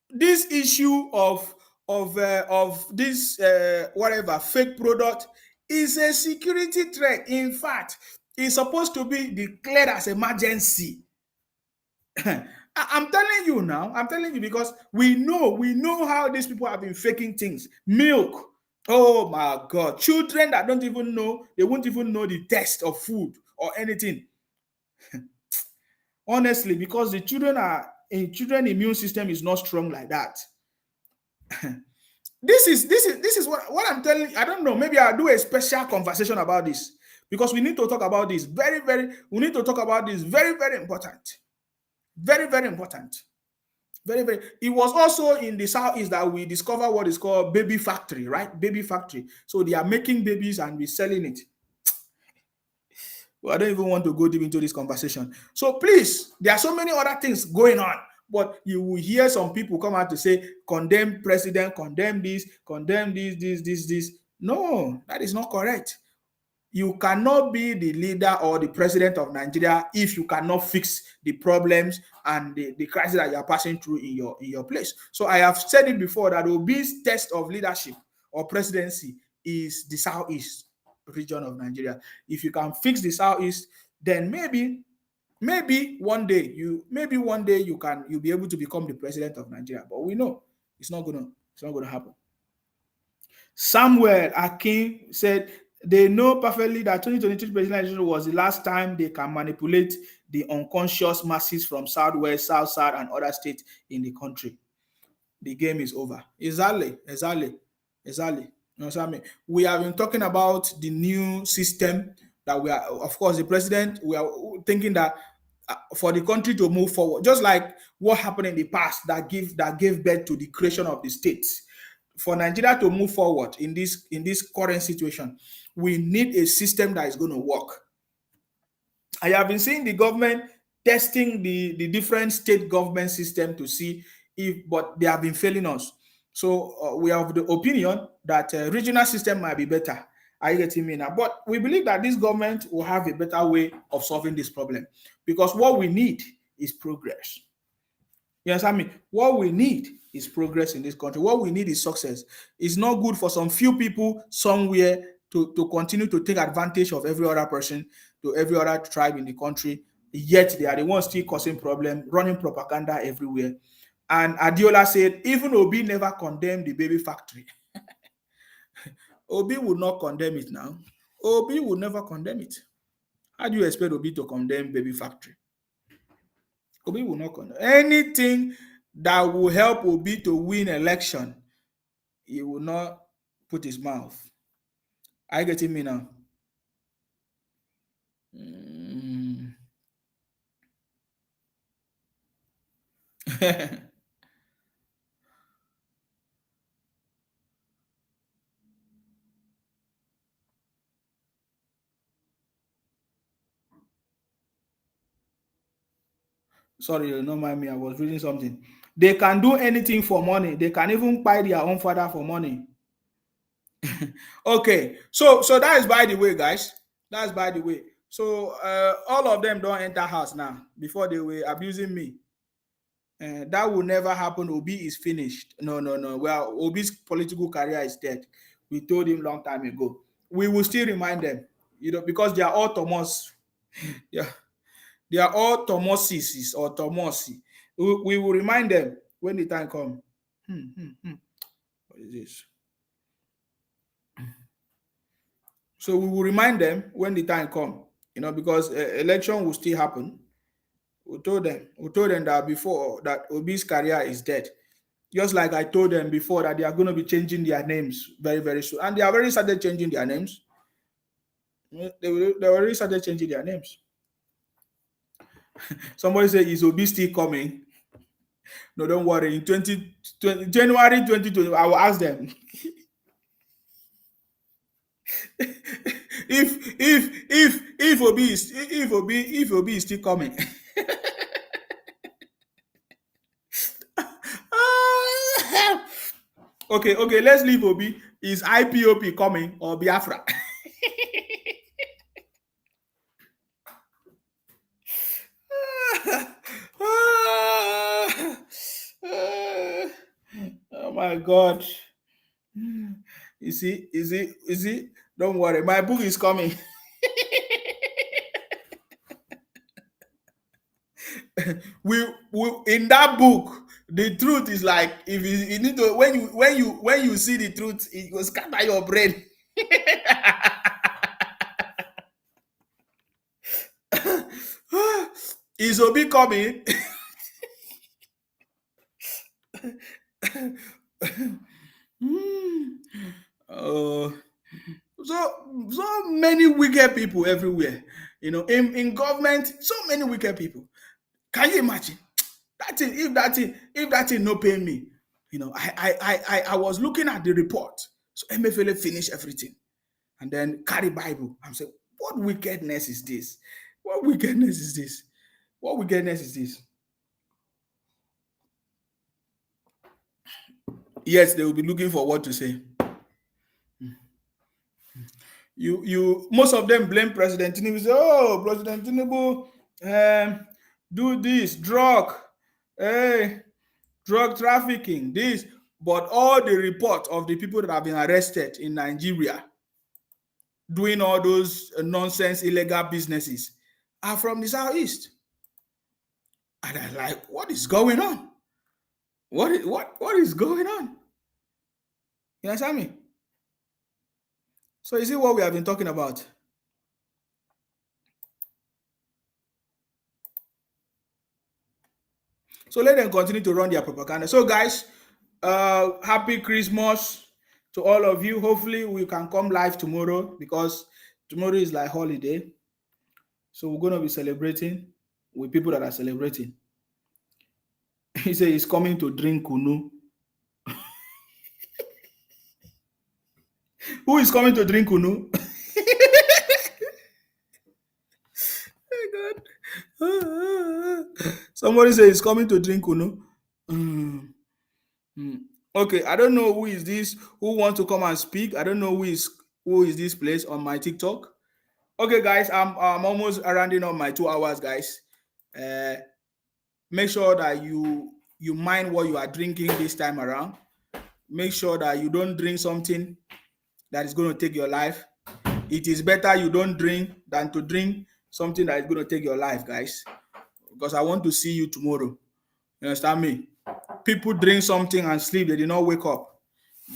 this issue of this whatever fake product is a security threat. In fact, it's supposed to be declared as emergency. I'm telling you now. I'm telling you because we know how these people have been faking things. Milk. Oh my God. Children that don't even know, they won't even know the taste of food or anything. Honestly, because the children immune system is not strong like that. This is what I'm telling you. I don't know. Maybe I'll do a special conversation about this because we need to talk about this. We need to talk about this. Very, very important. Very, very important. Very, very. It was also in the Southeast that we discovered what is called baby factory, right? Baby factory. So they are making babies and we're selling it. Well, I don't even want to go deep into this conversation. So please, there are so many other things going on. But you will hear some people come out to say, condemn president, condemn this. No, that is not correct. You cannot be the leader or the president of Nigeria if you cannot fix the problems and the crisis that you are passing through in your place. So I have said it before that Obi's test of leadership or presidency is the Southeast region of Nigeria. If you can fix the Southeast, then maybe Maybe one day you'll be able to become the president of Nigeria, but we know it's not gonna happen. Samuel Akin said they know perfectly that 2023 presidential was the last time they can manipulate the unconscious masses from Southwest, South, and other states in the country. The game is over. Exactly. You know what I mean? We have been talking about the new system that we are, of course, the president, we are thinking that for the country to move forward, just like what happened in the past that gave birth to the creation of the states. For Nigeria to move forward in this current situation, we need a system that is going to work. I have been seeing the government testing the different state government system to see but they have been failing us. So we have the opinion that regional system might be better. Are you getting me now? But we believe that this government will have a better way of solving this problem, because what we need is progress. You understand me? What we need is progress in this country. What we need is success. It's not good for some few people somewhere to continue to take advantage of every other person, to every other tribe in the country, yet they are the ones still causing problem, running propaganda everywhere. And Adiola said, even Obi never condemned the baby factory. Obi would not condemn it now. Obi would never condemn it. How do you expect Obi to condemn baby factory? Obi will not condemn anything that will help Obi to win election. He will not put his mouth. Are you getting me now? Sorry, don't mind me. I was reading something. They can do anything for money. They can even buy their own father for money. Okay, so that is by the way, guys. That's by the way. So all of them don't enter house now. Before they were abusing me. That will never happen. Obi is finished. No. Well, Obi's political career is dead. We told him long time ago. We will still remind them, because they are all Thomas. Yeah, they are all Thomases or Thomosi. We will remind them when the time comes. What is this? So we will remind them when the time comes, because election will still happen. We told them that before, that Obi's career is dead. Just like I told them before that they are going to be changing their names very, very soon. And they have already started changing their names. They already started changing their names. Somebody said, is Obi still coming? No, don't worry. In January 2020, I will ask them. if Obi is still coming. Okay, let's leave Obi. Is IPOP coming or Biafra? Oh my God. You see? Don't worry, my book is coming. we in that book, the truth is like, if you need to, when you see the truth, it will scatter your brain. Is Obi coming? So many wicked people everywhere. In government, so many wicked people. Can you imagine that thing? If that thing no pay me, I was looking at the report. So MFLA finished everything, and then carry Bible. I'm saying, what wickedness is this? What wickedness is this? What wickedness is this? Yes, they will be looking for what to say. Most of them blame President Tinubu. Say, oh, President Tinubu, do this, drug trafficking, this. But all the reports of the people that have been arrested in Nigeria doing all those nonsense illegal businesses are from the Southeast. And I'm like, what is going on? What is going on? You understand me? So you see what we have been talking about. So let them continue to run their propaganda. So guys, happy Christmas to all of you. Hopefully we can come live tomorrow because tomorrow is like holiday. So we're going to be celebrating with people that are celebrating. He said he's coming to drink kunu. Who is coming to drink kunu? Oh God. Somebody said he's coming to drink kunu. Okay, I don't know who is this, who wants to come and speak. I don't know who is this place on my TikTok. Okay, guys, I'm almost rounding up my 2 hours, guys. Make sure that you mind what you are drinking this time around. Make sure that you don't drink something that is going to take your life. It is better you don't drink than to drink something that is going to take your life, guys. Because I want to see you tomorrow. You understand me? People drink something and sleep. They did not wake up.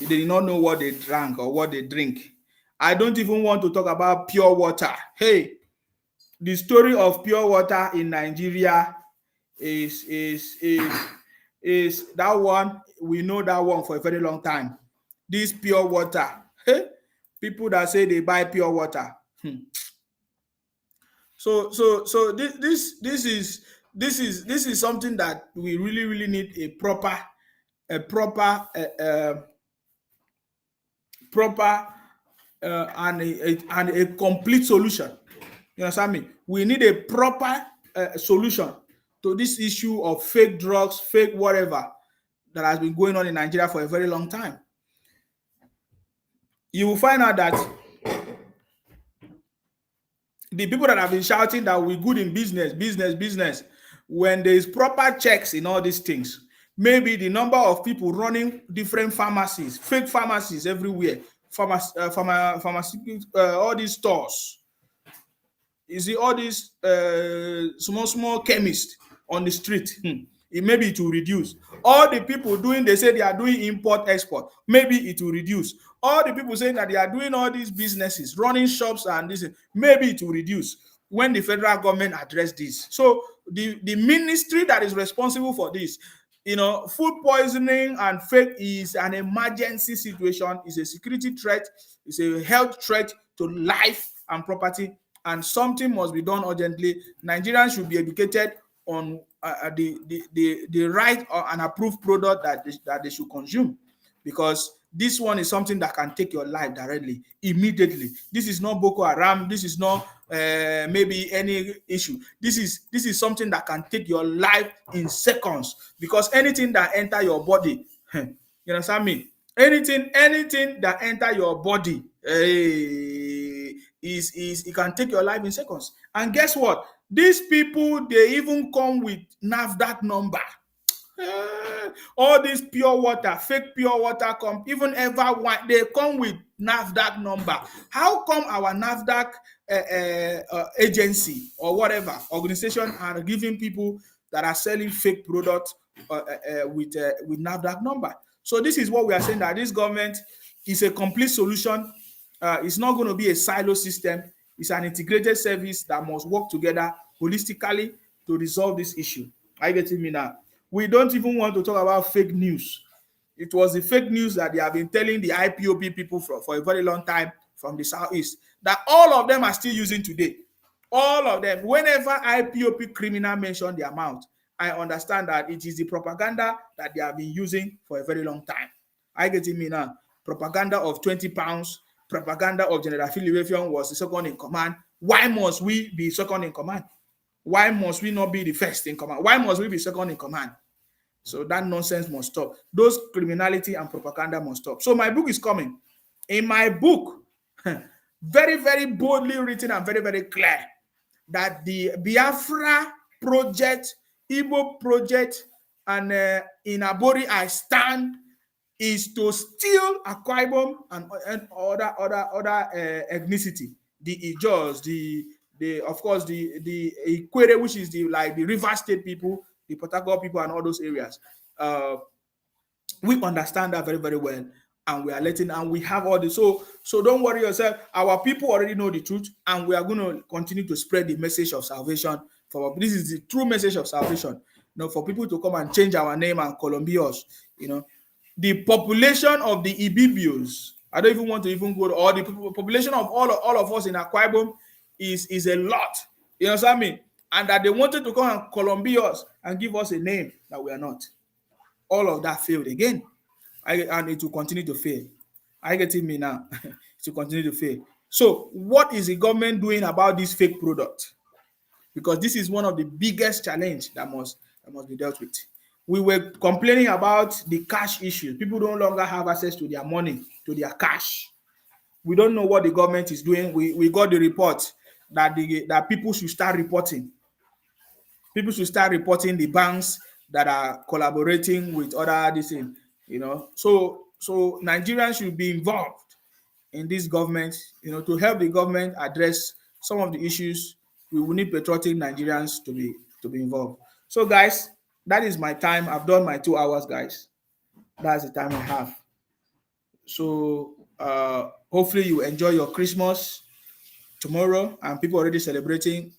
They did not know what they drank or what they drink. I don't even want to talk about pure water. Hey, the story of pure water in Nigeria is that one. We know that one for a very long time. This pure water. Hey, people that say they buy pure water. So this is something that we really need a proper and a complete solution. You understand me? We need a proper solution to this issue of fake drugs, fake whatever that has been going on in Nigeria for a very long time. You will find out that the people that have been shouting that we're good in business, when there is proper checks in all these things, maybe the number of people running different pharmacies, fake pharmacies everywhere, all these stores, you see all these small chemists on the street, maybe it will reduce. All the people they say they are doing import export, maybe it will reduce. All the people saying that they are doing all these businesses, running shops and this, maybe it will reduce when the federal government address this. So the ministry that is responsible for this, food poisoning and fake is an emergency situation, is a security threat, is a health threat to life and property, and something must be done urgently. Nigerians should be educated on the right or an approved product that they should consume, because this one is something that can take your life directly, immediately. This is not Boko Haram. This is not maybe any issue. This is something that can take your life in seconds, because anything that enter your body, you understand me? Anything that enter your body, it can take your life in seconds. And guess what? These people, they even come with NAFDAC number. All this pure water, fake pure water even ever wine, they come with NAFDAC number. How come our NAFDAC agency or whatever organization are giving people that are selling fake products with NAFDAC number? So this is what we are saying, that this government is a complete solution. It's not going to be a silo system. It's an integrated service that must work together holistically to resolve this issue. Are you getting me now? We don't even want to talk about fake news. It was the fake news that they have been telling the IPOB people for a very long time from the Southeast, that all of them are still using today. All of them. Whenever IPOB criminal mention their mouth, I understand that it is the propaganda that they have been using for a very long time. Are you getting me now? Propaganda of 20 pounds, propaganda of General Philip Effiong was the second in command. Why must we be second in command? Why must we not be the first in command? Why must we be second in command? So that nonsense must stop. Those criminality and propaganda must stop. So my book is coming. In my book, very, very boldly written and very, very clear, that the Biafra project, Igbo project, and in Abori I stand, is to steal Akwa Ibom and other ethnicity, the Ijaws, of course the Ikwere, which is the River State people, the Port Harcourt people and all those areas. We understand that very, very well, and we are letting, and we have all this. So don't worry yourself. Our people already know the truth, and we are going to continue to spread the message of salvation. This is the true message of salvation. For people to come and change our name and Colombians, the population of the Ibibios, I don't even want to even go to, or the population of all of us in Akwa Ibom is a lot. You understand me? And that they wanted to come and Colombia us and give us a name that we are not. All of that failed again. And it will continue to fail. Are you getting me now? It will continue to fail. So what is the government doing about this fake product? Because this is one of the biggest challenges that must be dealt with. We were complaining about the cash issue. People no longer have access to their money, to their cash. We don't know what the government is doing. We got the report that people should start reporting. People should start reporting the banks that are collaborating with other this thing, So Nigerians should be involved in this government, to help the government address some of the issues. We will need patriotic Nigerians to be involved. So guys, that is my time. I've done my 2 hours, guys. That's the time I have. So hopefully you enjoy your Christmas tomorrow, and people already celebrating.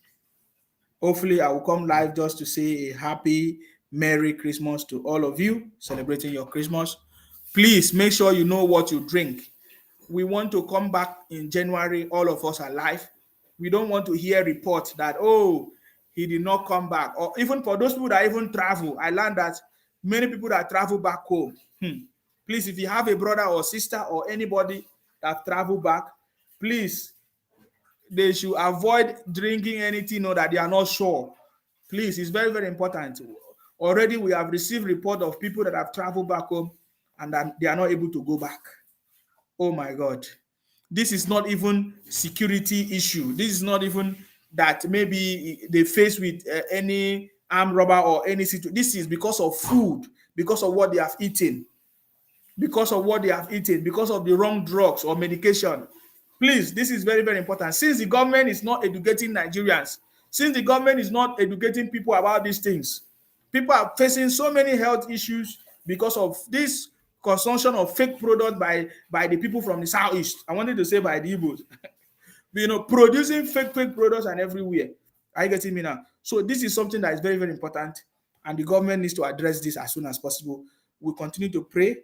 Hopefully I will come live just to say a happy, Merry Christmas to all of you celebrating your Christmas. Please make sure you know what you drink. We want to come back in January, all of us alive. We don't want to hear reports that, oh, he did not come back. Or even for those people that even travel, I learned that many people that travel back home, please, if you have a brother or sister or anybody that travel back, please, they should avoid drinking anything that they are not sure. Please, it's very, very important. Already we have received report of people that have traveled back home and that they are not able to go back. Oh my God. This is not even security issue. This is not even that maybe they face with any armed robber or any situation. This is because of food, because of what they have eaten, because of the wrong drugs or medication. Please, this is very, very important. Since the government is not educating Nigerians, since the government is not educating people about these things, people are facing so many health issues because of this consumption of fake product by the people from the southeast. I wanted to say by the Igbos. Producing fake products and everywhere. Are you getting me now? So this is something that is very, very important, and the government needs to address this as soon as possible. We continue to pray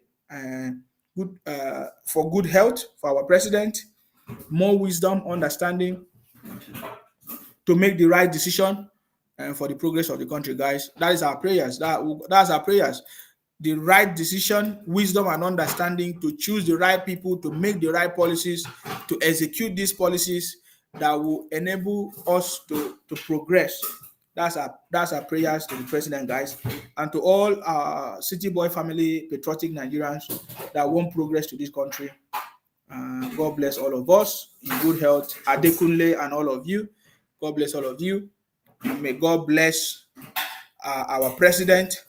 for good health for our president, more wisdom, understanding to make the right decision and for the progress of the country, guys. That is our prayers. That's our prayers. The right decision, wisdom, and understanding to choose the right people, to make the right policies, to execute these policies that will enable us to progress. That's our prayers to the president, guys, and to all our City Boy family, patriotic Nigerians that want progress to this country. God bless all of us in good health. Adekunle and all of you. God bless all of you. And may God bless our president.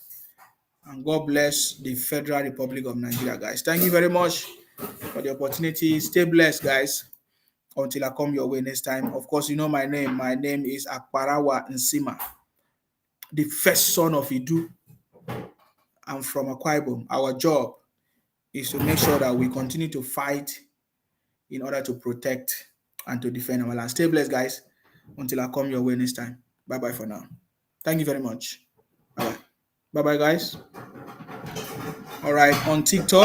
And God bless the Federal Republic of Nigeria, guys. Thank you very much for the opportunity. Stay blessed, guys, until I come your way next time. Of course, you know my name. My name is Akparawa Nsima, the first son of Idu. I'm from Akwa Ibom. Our job is to make sure that we continue to fight in order to protect and to defend our land. Stay blessed, guys, until I come your way next time. Bye-bye for now. Thank you very much. Bye-bye. Bye-bye, guys. All right, on TikTok.